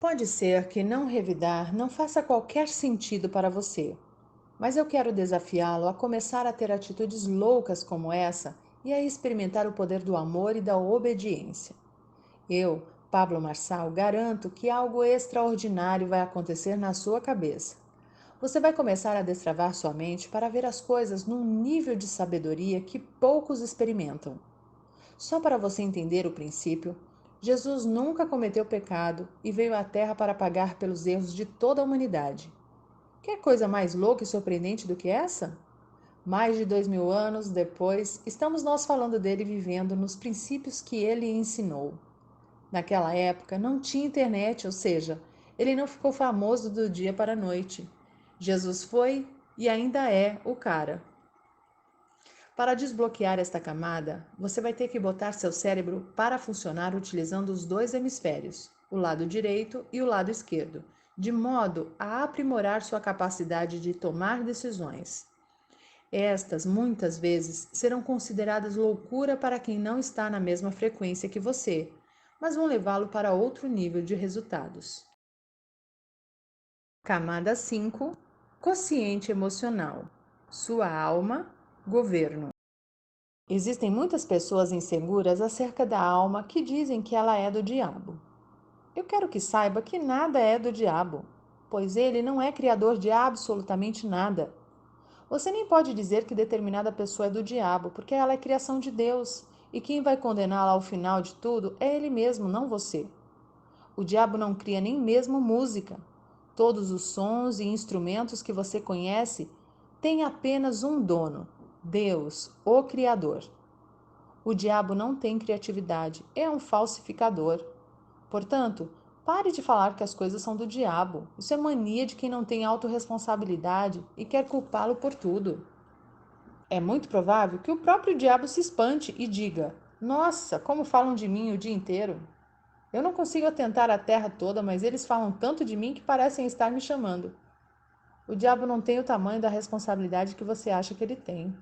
Pode ser que não revidar não faça qualquer sentido para você, mas eu quero desafiá-lo a começar a ter atitudes loucas como essa e a experimentar o poder do amor e da obediência. Eu, Pablo Marçal, garanto que algo extraordinário vai acontecer na sua cabeça. Você vai começar a destravar sua mente para ver as coisas num nível de sabedoria que poucos experimentam. Só para você entender o princípio, Jesus nunca cometeu pecado e veio à Terra para pagar pelos erros de toda a humanidade. Quer coisa mais louca e surpreendente do que essa? Mais de 2000 anos depois, estamos nós falando dele vivendo nos princípios que ele ensinou. Naquela época não tinha internet, ou seja, ele não ficou famoso do dia para a noite. Jesus foi e ainda é o cara. Para desbloquear esta camada, você vai ter que botar seu cérebro para funcionar utilizando os dois hemisférios, o lado direito e o lado esquerdo, de modo a aprimorar sua capacidade de tomar decisões. Estas, muitas vezes, serão consideradas loucura para quem não está na mesma frequência que você, mas vão levá-lo para outro nível de resultados. Camada 5. Quociente emocional. Sua alma, governo. Existem muitas pessoas inseguras acerca da alma que dizem que ela é do diabo. Eu quero que saiba que nada é do diabo, pois ele não é criador de absolutamente nada. Você nem pode dizer que determinada pessoa é do diabo, porque ela é criação de Deus, e quem vai condená-la ao final de tudo é ele mesmo, não você. O diabo não cria nem mesmo música. Todos os sons e instrumentos que você conhece têm apenas um dono, Deus, o Criador. O diabo não tem criatividade, é um falsificador. Portanto, pare de falar que as coisas são do diabo. Isso é mania de quem não tem autorresponsabilidade e quer culpá-lo por tudo. É muito provável que o próprio diabo se espante e diga: nossa, como falam de mim o dia inteiro. Eu não consigo atentar a terra toda, mas eles falam tanto de mim que parecem estar me chamando. O diabo não tem o tamanho da responsabilidade que você acha que ele tem.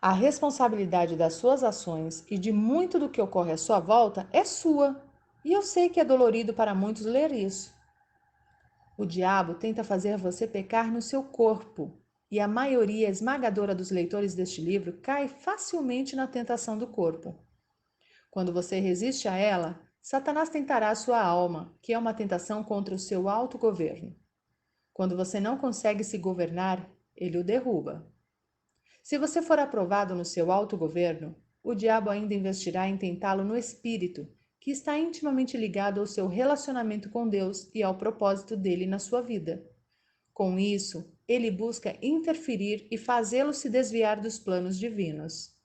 A responsabilidade das suas ações e de muito do que ocorre à sua volta é sua. E eu sei que é dolorido para muitos ler isso. O diabo tenta fazer você pecar no seu corpo, e a maioria esmagadora dos leitores deste livro cai facilmente na tentação do corpo. Quando você resiste a ela, Satanás tentará a sua alma, que é uma tentação contra o seu autogoverno. Quando você não consegue se governar, ele o derruba. Se você for aprovado no seu autogoverno, o diabo ainda investirá em tentá-lo no espírito, que está intimamente ligado ao seu relacionamento com Deus e ao propósito dele na sua vida. Com isso, ele busca interferir e fazê-lo se desviar dos planos divinos.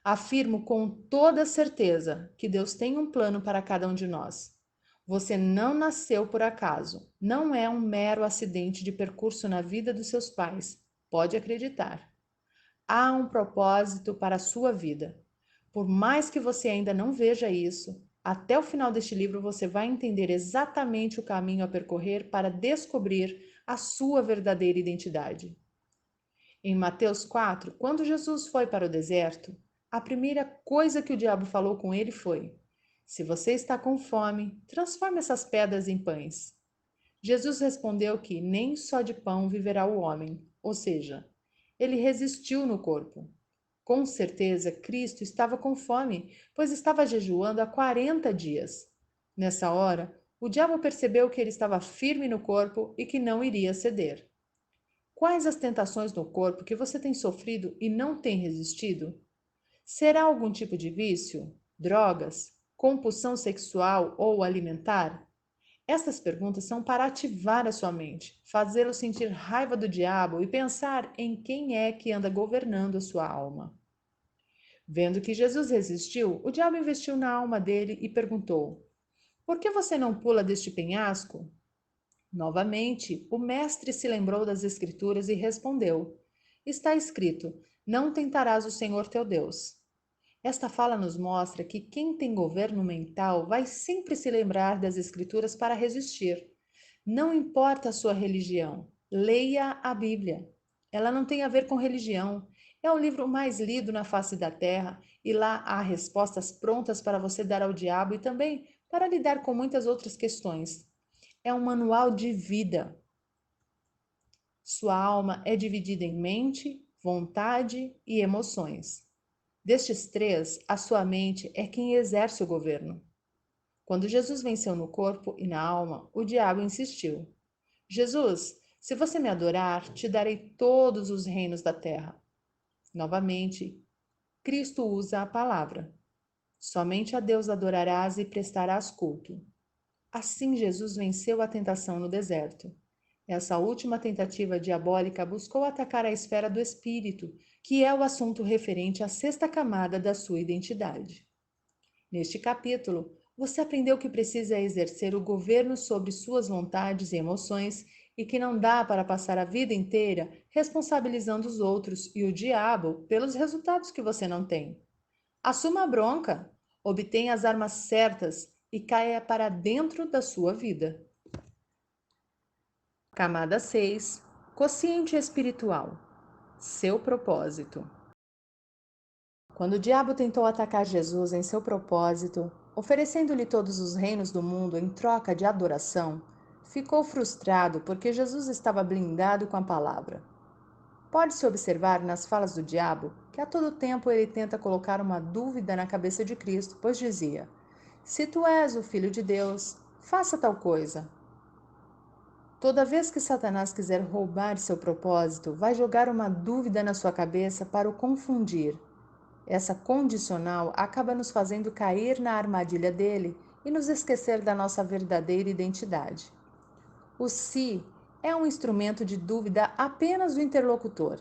Afirmo com toda certeza que Deus tem um plano para cada um de nós. Você não nasceu por acaso, não é um mero acidente de percurso na vida dos seus pais, pode acreditar. Há um propósito para a sua vida. Por mais que você ainda não veja isso, Até o final deste livro você vai entender exatamente o caminho a percorrer para descobrir a sua verdadeira identidade. Em Mateus 4, quando Jesus foi para o deserto, a primeira coisa que o diabo falou com ele foi: se você está com fome, transforme essas pedras em pães. Jesus respondeu que nem só de pão viverá o homem, ou seja, ele resistiu no corpo. Com certeza, Cristo estava com fome, pois estava jejuando há 40 dias. Nessa hora, o diabo percebeu que ele estava firme no corpo e que não iria ceder. Quais as tentações no corpo que você tem sofrido e não tem resistido? Será algum tipo de vício, drogas, compulsão sexual ou alimentar? Essas perguntas são para ativar a sua mente, fazê-lo sentir raiva do diabo e pensar em quem é que anda governando a sua alma. Vendo que Jesus resistiu, o diabo investiu na alma dele e perguntou: por que você não pula deste penhasco? Novamente, o mestre se lembrou das Escrituras e respondeu: está escrito: não tentarás o Senhor teu Deus. Esta fala nos mostra que quem tem governo mental vai sempre se lembrar das Escrituras para resistir. Não importa a sua religião, leia a Bíblia. Ela não tem a ver com religião. É o livro mais lido na face da terra e lá há respostas prontas para você dar ao diabo e também para lidar com muitas outras questões. É um manual de vida. Sua alma é dividida em mente, vontade e emoções. Destes três, a sua mente é quem exerce o governo. Quando Jesus venceu no corpo e na alma, o diabo insistiu: Jesus, se você me adorar, te darei todos os reinos da terra. Novamente, Cristo usa a palavra: somente a Deus adorarás e prestarás culto. Assim, Jesus venceu a tentação no deserto. Essa última tentativa diabólica buscou atacar a esfera do espírito, que é o assunto referente à sexta camada da sua identidade. Neste capítulo, você aprendeu que precisa exercer o governo sobre suas vontades e emoções e que não dá para passar a vida inteira responsabilizando os outros e o diabo pelos resultados que você não tem. Assuma a bronca, obtenha as armas certas e caia para dentro da sua vida. Camada 6. Quociente espiritual. Seu propósito. Quando o diabo tentou atacar Jesus em seu propósito, oferecendo-lhe todos os reinos do mundo em troca de adoração, ficou frustrado porque Jesus estava blindado com a palavra. Pode-se observar nas falas do diabo que a todo tempo ele tenta colocar uma dúvida na cabeça de Cristo, pois dizia: se tu és o Filho de Deus, faça tal coisa. Toda vez que Satanás quiser roubar seu propósito, vai jogar uma dúvida na sua cabeça para o confundir. Essa condicional acaba nos fazendo cair na armadilha dele e nos esquecer da nossa verdadeira identidade. O se é um instrumento de dúvida apenas do interlocutor.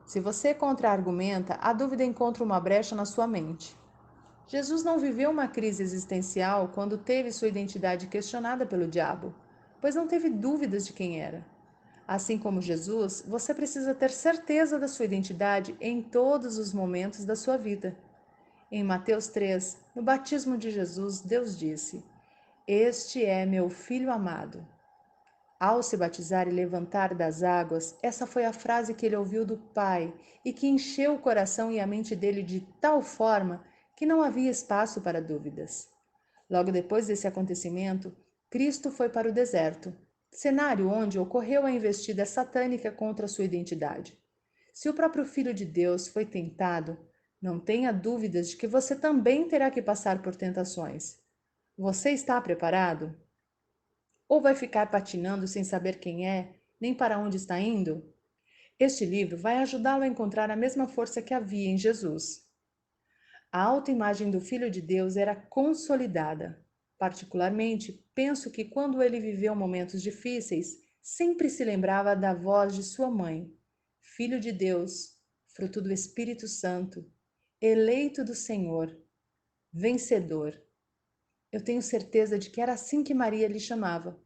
Se você contra-argumenta, a dúvida encontra uma brecha na sua mente. Jesus não viveu uma crise existencial quando teve sua identidade questionada pelo diabo, pois não teve dúvidas de quem era. Assim como Jesus, você precisa ter certeza da sua identidade em todos os momentos da sua vida. Em Mateus 3, no batismo de Jesus, Deus disse: este é meu filho amado. Ao se batizar e levantar das águas, essa foi a frase que ele ouviu do Pai e que encheu o coração e a mente dele de tal forma que não havia espaço para dúvidas. Logo depois desse acontecimento, Cristo foi para o deserto, cenário onde ocorreu a investida satânica contra sua identidade. Se o próprio Filho de Deus foi tentado, não tenha dúvidas de que você também terá que passar por tentações. Você está preparado? Ou vai ficar patinando sem saber quem é, nem para onde está indo? Este livro vai ajudá-lo a encontrar a mesma força que havia em Jesus. A autoimagem do Filho de Deus era consolidada. Particularmente, penso que quando ele viveu momentos difíceis, sempre se lembrava da voz de sua mãe: Filho de Deus, fruto do Espírito Santo, eleito do Senhor, vencedor. Eu tenho certeza de que era assim que Maria lhe chamava.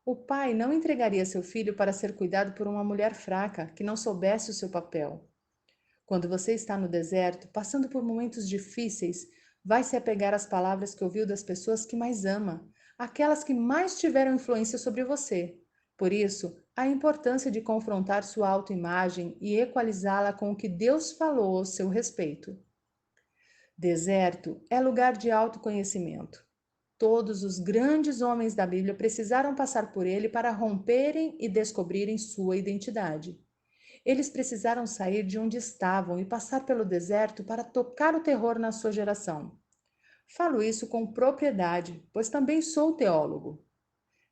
O pai não entregaria seu filho para ser cuidado por uma mulher fraca, que não soubesse o seu papel. Quando você está no deserto, passando por momentos difíceis, Vai se apegar às palavras que ouviu das pessoas que mais ama, aquelas que mais tiveram influência sobre você. Por isso, a importância de confrontar sua autoimagem e equalizá-la com o que Deus falou ao seu respeito. Deserto é lugar de autoconhecimento. Todos os grandes homens da Bíblia precisaram passar por ele para romperem e descobrirem sua identidade. Eles precisaram sair de onde estavam e passar pelo deserto para tocar o terror na sua geração. Falo isso com propriedade, pois também sou teólogo.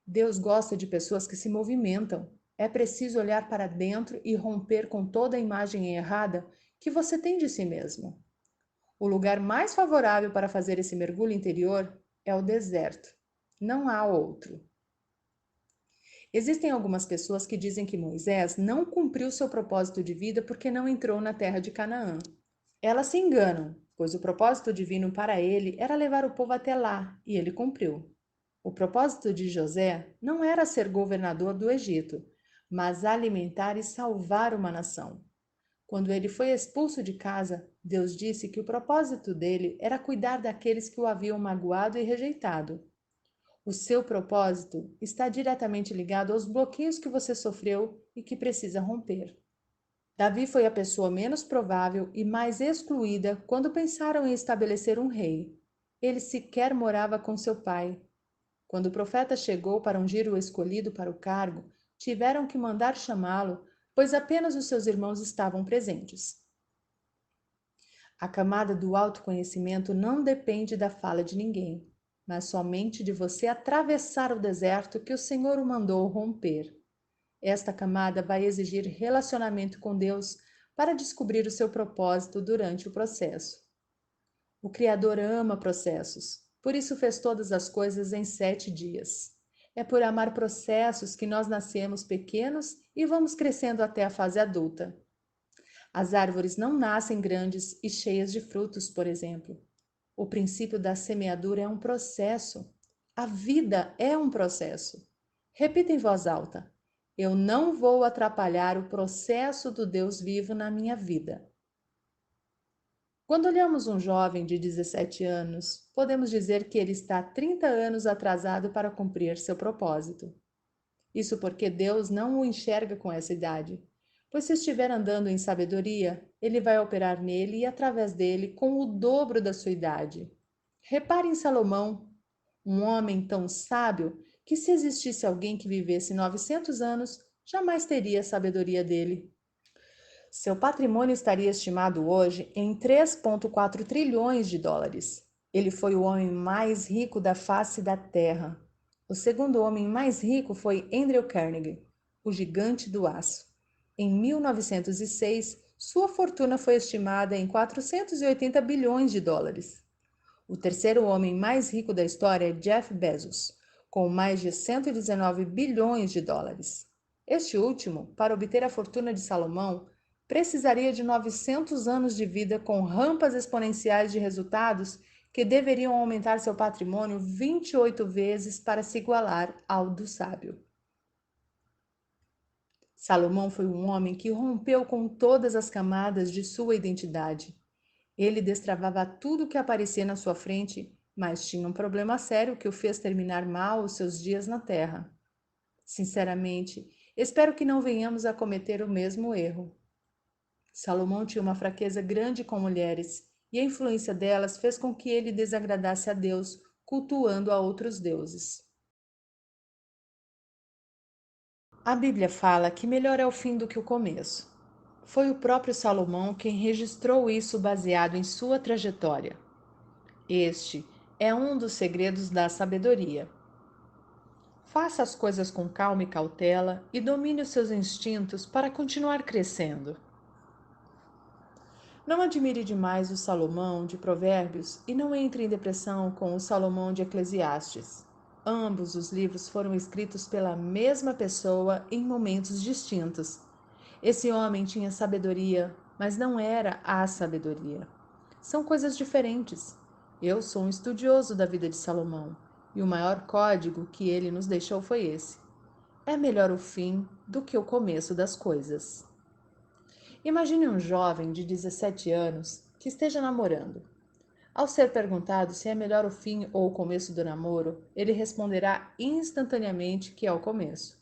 Deus gosta de pessoas que se movimentam. É preciso olhar para dentro e romper com toda a imagem errada que você tem de si mesmo. O lugar mais favorável para fazer esse mergulho interior é o deserto. Não há outro. Existem algumas pessoas que dizem que Moisés não cumpriu seu propósito de vida porque não entrou na terra de Canaã. Elas se enganam, pois o propósito divino para ele era levar o povo até lá, e ele cumpriu. O propósito de José não era ser governador do Egito, mas alimentar e salvar uma nação. Quando ele foi expulso de casa, Deus disse que o propósito dele era cuidar daqueles que o haviam magoado e rejeitado. O seu propósito está diretamente ligado aos bloqueios que você sofreu e que precisa romper. Davi foi a pessoa menos provável e mais excluída quando pensaram em estabelecer um rei. Ele sequer morava com seu pai. Quando o profeta chegou para ungir o escolhido para o cargo, tiveram que mandar chamá-lo, pois apenas os seus irmãos estavam presentes. A camada do autoconhecimento não depende da fala de ninguém, mas somente de você atravessar o deserto que o Senhor o mandou romper. Esta camada vai exigir relacionamento com Deus para descobrir o seu propósito durante o processo. O Criador ama processos, por isso fez todas as coisas em 7 dias. É por amar processos que nós nascemos pequenos e vamos crescendo até a fase adulta. As árvores não nascem grandes e cheias de frutos, por exemplo. O princípio da semeadura é um processo. A vida é um processo. Repita em voz alta: eu não vou atrapalhar o processo do Deus vivo na minha vida. Quando olhamos um jovem de 17 anos, podemos dizer que ele está 30 anos atrasado para cumprir seu propósito. Isso porque Deus não o enxerga com essa idade, pois se estiver andando em sabedoria, ele vai operar nele e através dele com o dobro da sua idade. Repare em Salomão, um homem tão sábio que se existisse alguém que vivesse 900 anos, jamais teria a sabedoria dele. Seu patrimônio estaria estimado hoje em 3,4 trilhões de dólares. Ele foi o homem mais rico da face da Terra. O segundo homem mais rico foi Andrew Carnegie, o gigante do aço. Em 1906, sua fortuna foi estimada em 480 bilhões de dólares. O terceiro homem mais rico da história é Jeff Bezos, com mais de 119 bilhões de dólares. Este último, para obter a fortuna de Salomão, precisaria de 900 anos de vida com rampas exponenciais de resultados que deveriam aumentar seu patrimônio 28 vezes para se igualar ao do sábio. Salomão foi um homem que rompeu com todas as camadas de sua identidade. Ele destravava tudo que aparecia na sua frente, mas tinha um problema sério que o fez terminar mal os seus dias na terra. Sinceramente, espero que não venhamos a cometer o mesmo erro. Salomão tinha uma fraqueza grande com mulheres, e a influência delas fez com que ele desagradasse a Deus, cultuando a outros deuses. A Bíblia fala que melhor é o fim do que o começo. Foi o próprio Salomão quem registrou isso baseado em sua trajetória. Este é um dos segredos da sabedoria. Faça as coisas com calma e cautela e domine os seus instintos para continuar crescendo. Não admire demais o Salomão de Provérbios e não entre em depressão com o Salomão de Eclesiastes. Ambos os livros foram escritos pela mesma pessoa em momentos distintos. Esse homem tinha sabedoria, mas não era a sabedoria. São coisas diferentes. Eu sou um estudioso da vida de Salomão, e o maior código que ele nos deixou foi esse: é melhor o fim do que o começo das coisas. Imagine um jovem de 17 anos que esteja namorando. Ao ser perguntado se é melhor o fim ou o começo do namoro, ele responderá instantaneamente que é o começo.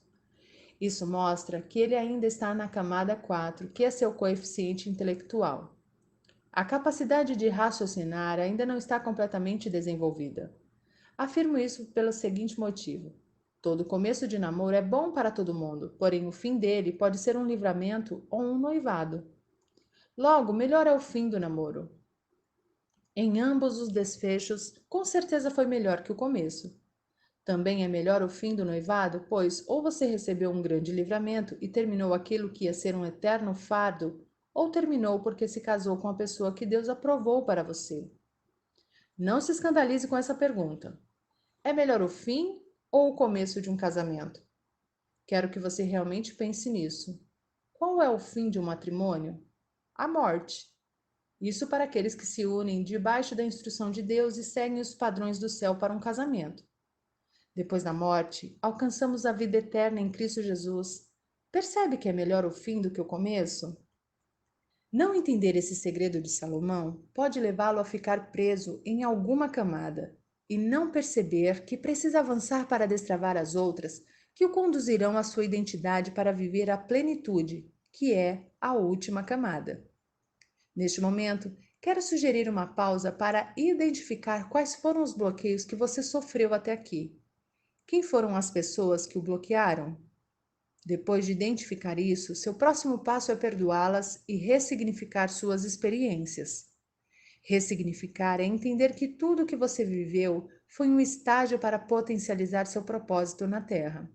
Isso mostra que ele ainda está na camada 4, que é seu coeficiente intelectual. A capacidade de raciocinar ainda não está completamente desenvolvida. Afirmo isso pelo seguinte motivo: todo começo de namoro é bom para todo mundo, porém o fim dele pode ser um livramento ou um noivado. Logo, melhor é o fim do namoro. Em ambos os desfechos, com certeza foi melhor que o começo. Também é melhor o fim do noivado, pois ou você recebeu um grande livramento e terminou aquilo que ia ser um eterno fardo, ou terminou porque se casou com a pessoa que Deus aprovou para você. Não se escandalize com essa pergunta. É melhor o fim ou o começo de um casamento? Quero que você realmente pense nisso. Qual é o fim de um matrimônio? A morte. Isso para aqueles que se unem debaixo da instrução de Deus e seguem os padrões do céu para um casamento. Depois da morte, alcançamos a vida eterna em Cristo Jesus. Percebe que é melhor o fim do que o começo? Não entender esse segredo de Salomão pode levá-lo a ficar preso em alguma camada e não perceber que precisa avançar para destravar as outras que o conduzirão à sua identidade para viver a plenitude, que é a última camada. Neste momento, quero sugerir uma pausa para identificar quais foram os bloqueios que você sofreu até aqui. Quem foram as pessoas que o bloquearam? Depois de identificar isso, seu próximo passo é perdoá-las e ressignificar suas experiências. Ressignificar é entender que tudo o que você viveu foi um estágio para potencializar seu propósito na Terra.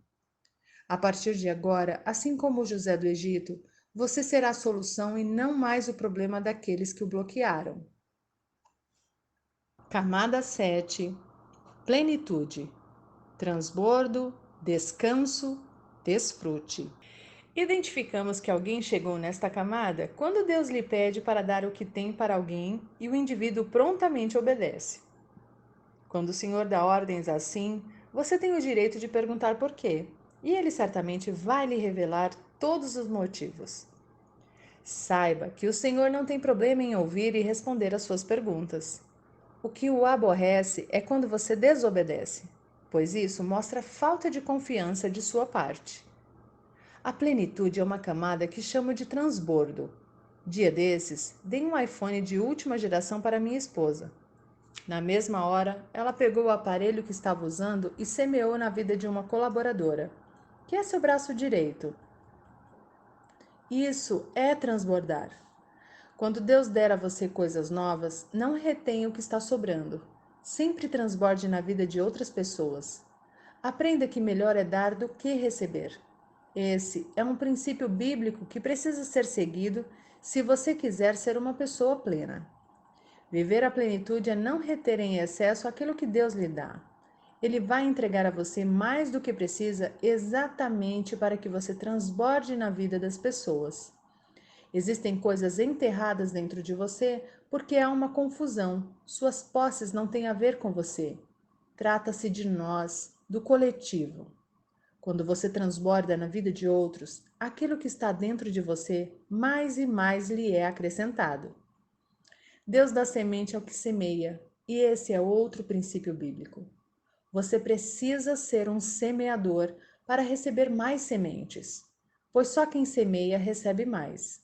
A partir de agora, assim como José do Egito, você será a solução e não mais o problema daqueles que o bloquearam. Camada 7. Plenitude. Transbordo, descanso, desfrute. Identificamos que alguém chegou nesta camada quando Deus lhe pede para dar o que tem para alguém e o indivíduo prontamente obedece. Quando o Senhor dá ordens assim, você tem o direito de perguntar por quê, e ele certamente vai lhe revelar todos os motivos. Saiba que o Senhor não tem problema em ouvir e responder às suas perguntas. O que o aborrece é quando você desobedece, pois isso mostra falta de confiança de sua parte. A plenitude é uma camada que chamo de transbordo. Dia desses, dei um iPhone de última geração para minha esposa. Na mesma hora, ela pegou o aparelho que estava usando e semeou na vida de uma colaboradora, que é seu braço direito. Isso é transbordar. Quando Deus der a você coisas novas, não retenha o que está sobrando. Sempre transborde na vida de outras pessoas. Aprenda que melhor é dar do que receber. Esse é um princípio bíblico que precisa ser seguido se você quiser ser uma pessoa plena. Viver a plenitude é não reter em excesso aquilo que Deus lhe dá. Ele vai entregar a você mais do que precisa exatamente para que você transborde na vida das pessoas. Existem coisas enterradas dentro de você porque há uma confusão. Suas posses não têm a ver com você. Trata-se de nós, do coletivo. Quando você transborda na vida de outros, aquilo que está dentro de você, mais e mais lhe é acrescentado. Deus dá semente ao que semeia, e esse é outro princípio bíblico. Você precisa ser um semeador para receber mais sementes, pois só quem semeia recebe mais.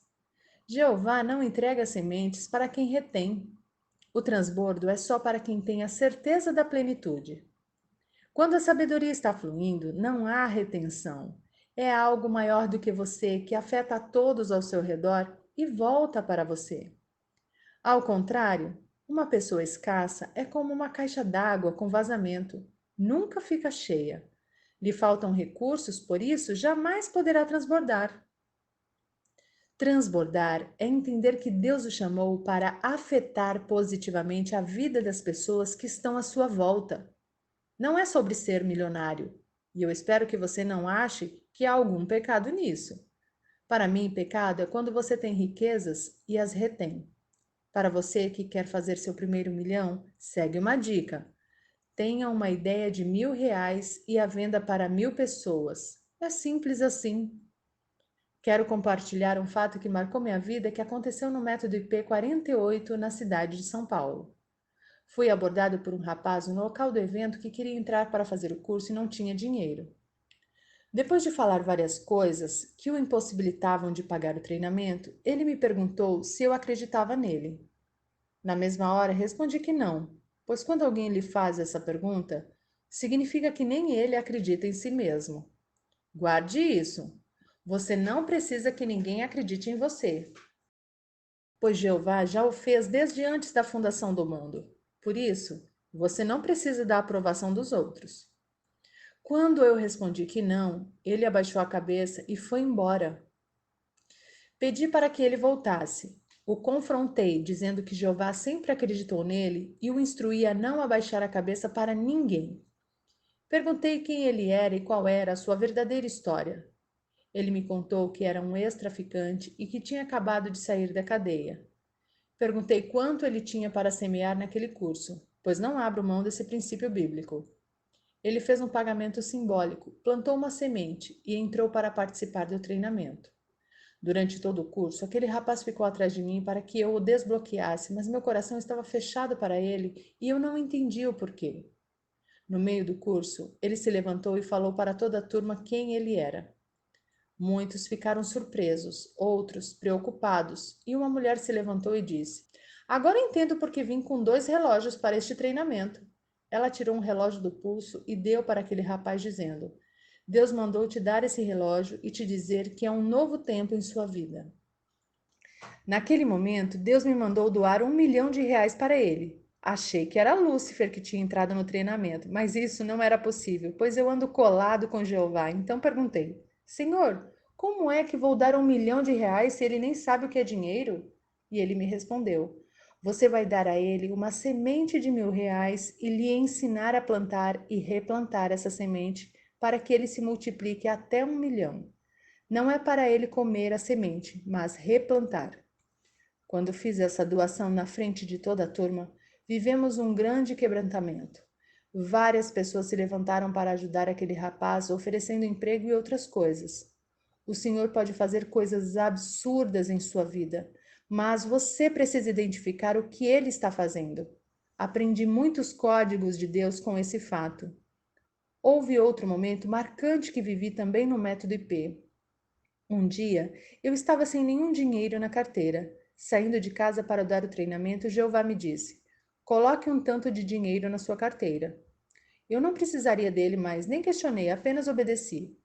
Jeová não entrega sementes para quem retém. O transbordo é só para quem tem a certeza da plenitude. Quando a sabedoria está fluindo, não há retenção. É algo maior do que você que afeta a todos ao seu redor e volta para você. Ao contrário, uma pessoa escassa é como uma caixa d'água com vazamento. Nunca fica cheia. Lhe faltam recursos, por isso jamais poderá transbordar. Transbordar é entender que Deus o chamou para afetar positivamente a vida das pessoas que estão à sua volta. Não é sobre ser milionário, e eu espero que você não ache que há algum pecado nisso. Para mim, pecado é quando você tem riquezas e as retém. Para você que quer fazer seu primeiro milhão, segue uma dica. Tenha uma ideia de R$ 1.000 e a venda para 1.000 pessoas. É simples assim. Quero compartilhar um fato que marcou minha vida que aconteceu no método IP 48 na cidade de São Paulo. Fui abordado por um rapaz no local do evento que queria entrar para fazer o curso e não tinha dinheiro. Depois de falar várias coisas que o impossibilitavam de pagar o treinamento, ele me perguntou se eu acreditava nele. Na mesma hora, respondi que não, pois quando alguém lhe faz essa pergunta, significa que nem ele acredita em si mesmo. Guarde isso. Você não precisa que ninguém acredite em você, pois Jeová já o fez desde antes da fundação do mundo. Por isso, você não precisa da aprovação dos outros. Quando eu respondi que não, ele abaixou a cabeça e foi embora. Pedi para que ele voltasse. O confrontei, dizendo que Jeová sempre acreditou nele e o instruí a não abaixar a cabeça para ninguém. Perguntei quem ele era e qual era a sua verdadeira história. Ele me contou que era um ex-traficante e que tinha acabado de sair da cadeia. Perguntei quanto ele tinha para semear naquele curso, pois não abro mão desse princípio bíblico. Ele fez um pagamento simbólico, plantou uma semente e entrou para participar do treinamento. Durante todo o curso, aquele rapaz ficou atrás de mim para que eu o desbloqueasse, mas meu coração estava fechado para ele e eu não entendia o porquê. No meio do curso, ele se levantou e falou para toda a turma quem ele era. Muitos ficaram surpresos, outros preocupados, e uma mulher se levantou e disse: Agora entendo por que vim com 2 relógios para este treinamento. Ela tirou um relógio do pulso e deu para aquele rapaz, dizendo: Deus mandou te dar esse relógio e te dizer que é um novo tempo em sua vida. Naquele momento, Deus me mandou doar R$ 1 milhão para ele. Achei que era Lúcifer que tinha entrado no treinamento, mas isso não era possível, pois eu ando colado com Jeová. Então perguntei: Senhor, como é que vou dar R$ 1 milhão se ele nem sabe o que é dinheiro? E ele me respondeu: Você vai dar a ele uma semente de R$ 1.000 e lhe ensinar a plantar e replantar essa semente para que ele se multiplique até 1 milhão. Não é para ele comer a semente, mas replantar. Quando fiz essa doação na frente de toda a turma, vivemos um grande quebrantamento. Várias pessoas se levantaram para ajudar aquele rapaz, oferecendo emprego e outras coisas. O Senhor pode fazer coisas absurdas em sua vida, mas você precisa identificar o que Ele está fazendo. Aprendi muitos códigos de Deus com esse fato. Houve outro momento marcante que vivi também no método IP. Um dia, eu estava sem nenhum dinheiro na carteira. Saindo de casa para dar o treinamento, Jeová me disse: Coloque um tanto de dinheiro na sua carteira. Eu não precisaria dele, mas nem questionei, apenas obedeci.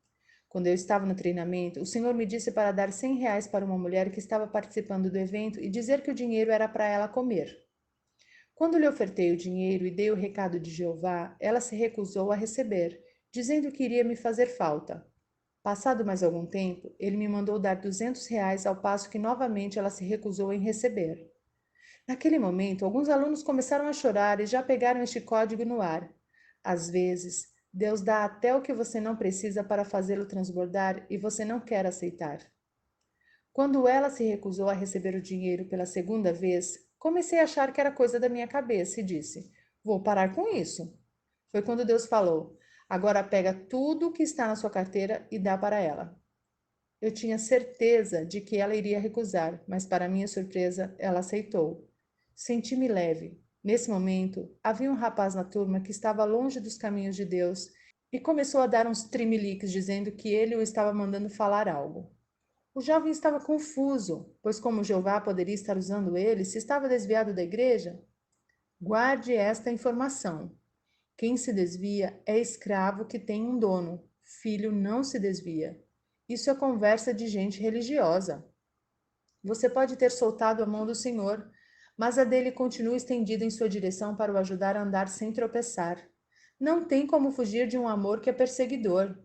Quando eu estava no treinamento, o Senhor me disse para dar R$ 100 para uma mulher que estava participando do evento e dizer que o dinheiro era para ela comer. Quando lhe ofertei o dinheiro e dei o recado de Jeová, ela se recusou a receber, dizendo que iria me fazer falta. Passado mais algum tempo, ele me mandou dar R$ 200 ao passo que novamente ela se recusou em receber. Naquele momento, alguns alunos começaram a chorar e já pegaram este código no ar. Às vezes, Deus dá até o que você não precisa para fazê-lo transbordar e você não quer aceitar. Quando ela se recusou a receber o dinheiro pela segunda vez, comecei a achar que era coisa da minha cabeça e disse: Vou parar com isso. Foi quando Deus falou: Agora pega tudo que está na sua carteira e dá para ela. Eu tinha certeza de que ela iria recusar, mas para minha surpresa, ela aceitou. Senti-me leve. Nesse momento, havia um rapaz na turma que estava longe dos caminhos de Deus e começou a dar uns trimeliques dizendo que ele o estava mandando falar algo. O jovem estava confuso, pois como Jeová poderia estar usando ele se estava desviado da igreja? Guarde esta informação. Quem se desvia é escravo que tem um dono. Filho não se desvia. Isso é conversa de gente religiosa. Você pode ter soltado a mão do Senhor, mas a dele continua estendida em sua direção para o ajudar a andar sem tropeçar. Não tem como fugir de um amor que é perseguidor.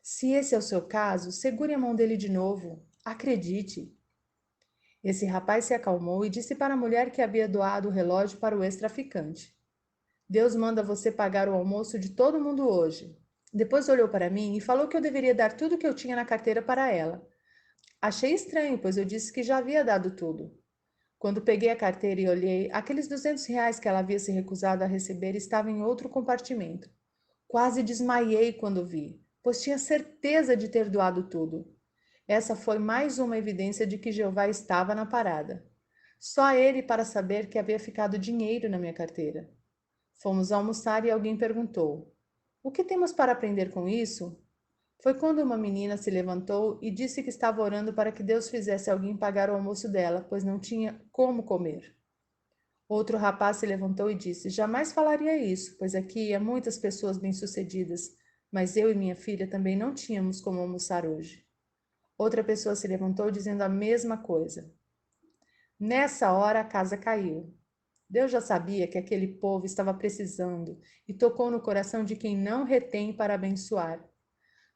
Se esse é o seu caso, segure a mão dele de novo. Acredite. Esse rapaz se acalmou e disse para a mulher que havia doado o relógio para o ex-traficante: Deus manda você pagar o almoço de todo mundo hoje. Depois olhou para mim e falou que eu deveria dar tudo o que eu tinha na carteira para ela. Achei estranho, pois eu disse que já havia dado tudo. Quando peguei a carteira e olhei, aqueles R$ 200 que ela havia se recusado a receber estavam em outro compartimento. Quase desmaiei quando vi, pois tinha certeza de ter doado tudo. Essa foi mais uma evidência de que Jeová estava na parada. Só ele para saber que havia ficado dinheiro na minha carteira. Fomos almoçar e alguém perguntou: "O que temos para aprender com isso?" Foi quando uma menina se levantou e disse que estava orando para que Deus fizesse alguém pagar o almoço dela, pois não tinha como comer. Outro rapaz se levantou e disse: "Jamais falaria isso, pois aqui há muitas pessoas bem-sucedidas, mas eu e minha filha também não tínhamos como almoçar hoje." Outra pessoa se levantou dizendo a mesma coisa. Nessa hora a casa caiu. Deus já sabia que aquele povo estava precisando e tocou no coração de quem não retém para abençoar.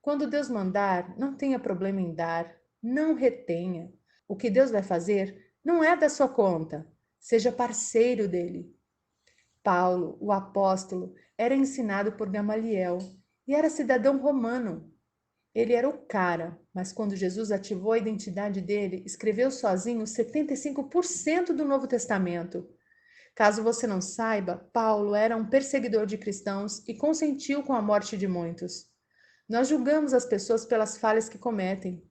Quando Deus mandar, não tenha problema em dar, não retenha. O que Deus vai fazer não é da sua conta, seja parceiro dele. Paulo, o apóstolo, era ensinado por Gamaliel e era cidadão romano. Ele era o cara, mas quando Jesus ativou a identidade dele, escreveu sozinho 75% do Novo Testamento. Caso você não saiba, Paulo era um perseguidor de cristãos e consentiu com a morte de muitos. Nós julgamos as pessoas pelas falhas que cometem.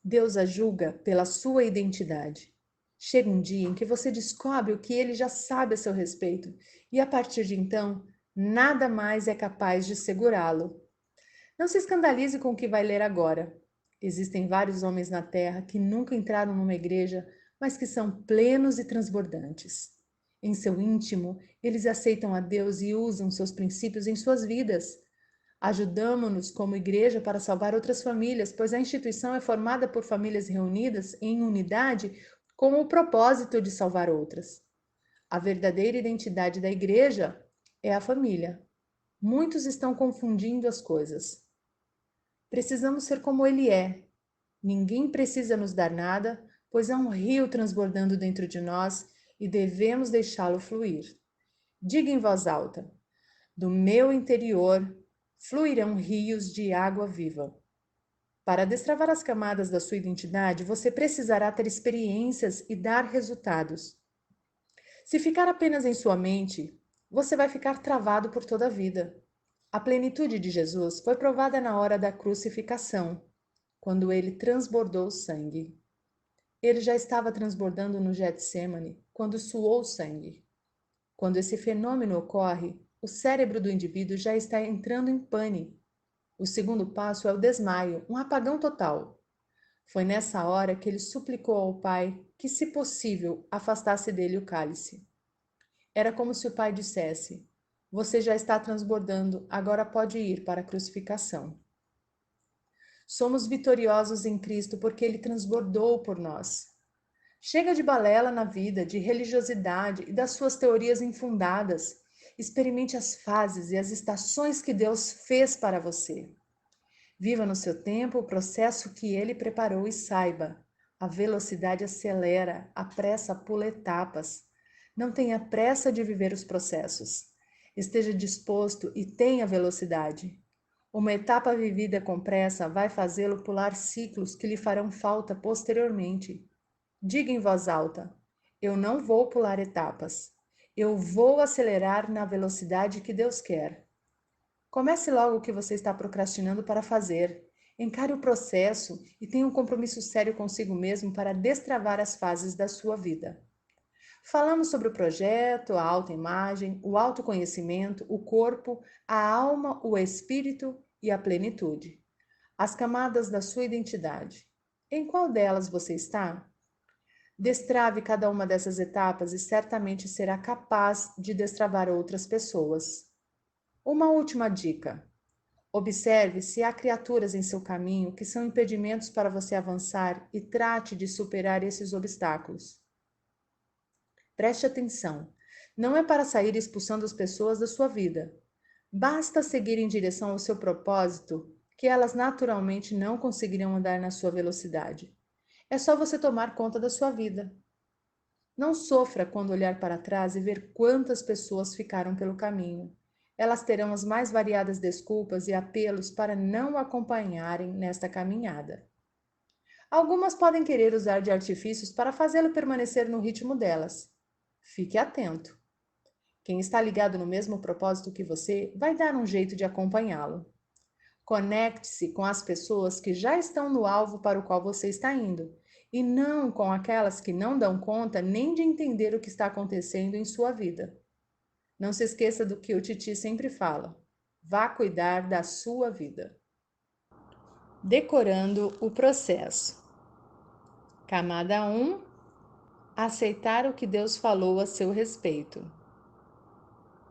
Deus a julga pela sua identidade. Chega um dia em que você descobre o que ele já sabe a seu respeito, e a partir de então, nada mais é capaz de segurá-lo. Não se escandalize com o que vai ler agora. Existem vários homens na terra que nunca entraram numa igreja, mas que são plenos e transbordantes. Em seu íntimo, eles aceitam a Deus e usam seus princípios em suas vidas. Ajudamo-nos como igreja para salvar outras famílias, pois a instituição é formada por famílias reunidas em unidade com o propósito de salvar outras. A verdadeira identidade da igreja é a família. Muitos estão confundindo as coisas. Precisamos ser como ele é. Ninguém precisa nos dar nada, pois há um rio transbordando dentro de nós e devemos deixá-lo fluir. Diga em voz alta: do meu interior fluirão rios de água viva. Para destravar as camadas da sua identidade, você precisará ter experiências e dar resultados. Se ficar apenas em sua mente, você vai ficar travado por toda a vida. A plenitude de Jesus foi provada na hora da crucificação, quando ele transbordou sangue. Ele já estava transbordando no Getsêmane, quando suou sangue. Quando esse fenômeno ocorre, o cérebro do indivíduo já está entrando em pane. O segundo passo é o desmaio, um apagão total. Foi nessa hora que ele suplicou ao Pai que, se possível, afastasse dele o cálice. Era como se o Pai dissesse: "Você já está transbordando, agora pode ir para a crucificação." Somos vitoriosos em Cristo porque ele transbordou por nós. Chega de balela na vida, de religiosidade e das suas teorias infundadas. Experimente as fases e as estações que Deus fez para você. Viva no seu tempo o processo que ele preparou e saiba: a velocidade acelera, a pressa pula etapas. Não tenha pressa de viver os processos. Esteja disposto e tenha velocidade. Uma etapa vivida com pressa vai fazê-lo pular ciclos que lhe farão falta posteriormente. Diga em voz alta: eu não vou pular etapas. Eu vou acelerar na velocidade que Deus quer. Comece logo o que você está procrastinando para fazer. Encare o processo e tenha um compromisso sério consigo mesmo para destravar as fases da sua vida. Falamos sobre o projeto, a autoimagem, o autoconhecimento, o corpo, a alma, o espírito e a plenitude. As camadas da sua identidade. Em qual delas você está? Destrave cada uma dessas etapas e certamente será capaz de destravar outras pessoas. Uma última dica: observe se há criaturas em seu caminho que são impedimentos para você avançar e trate de superar esses obstáculos. Preste atenção, não é para sair expulsando as pessoas da sua vida. Basta seguir em direção ao seu propósito que elas naturalmente não conseguirão andar na sua velocidade. É só você tomar conta da sua vida. Não sofra quando olhar para trás e ver quantas pessoas ficaram pelo caminho. Elas terão as mais variadas desculpas e apelos para não o acompanharem nesta caminhada. Algumas podem querer usar de artifícios para fazê-lo permanecer no ritmo delas. Fique atento. Quem está ligado no mesmo propósito que você vai dar um jeito de acompanhá-lo. Conecte-se com as pessoas que já estão no alvo para o qual você está indo e não com aquelas que não dão conta nem de entender o que está acontecendo em sua vida. Não se esqueça do que o Titi sempre fala: vá cuidar da sua vida. Decorando o processo. Camada 1: aceitar o que Deus falou a seu respeito.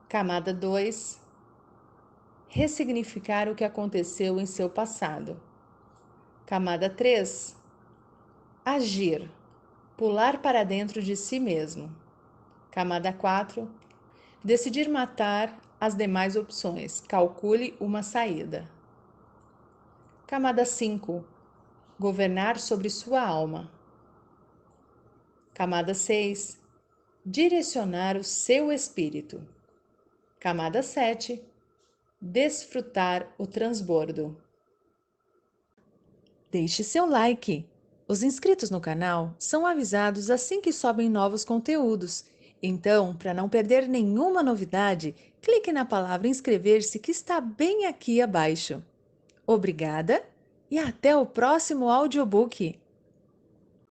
Camada 2: ressignificar o que aconteceu em seu passado. Camada 3: agir, pular para dentro de si mesmo. Camada 4: decidir matar as demais opções. Calcule uma saída. Camada 5: governar sobre sua alma. Camada 6: direcionar o seu espírito. Camada 7: desfrutar o transbordo. Deixe seu like. Os inscritos no canal são avisados assim que sobem novos conteúdos. Então, para não perder nenhuma novidade, clique na palavra inscrever-se que está bem aqui abaixo. Obrigada e até o próximo audiobook!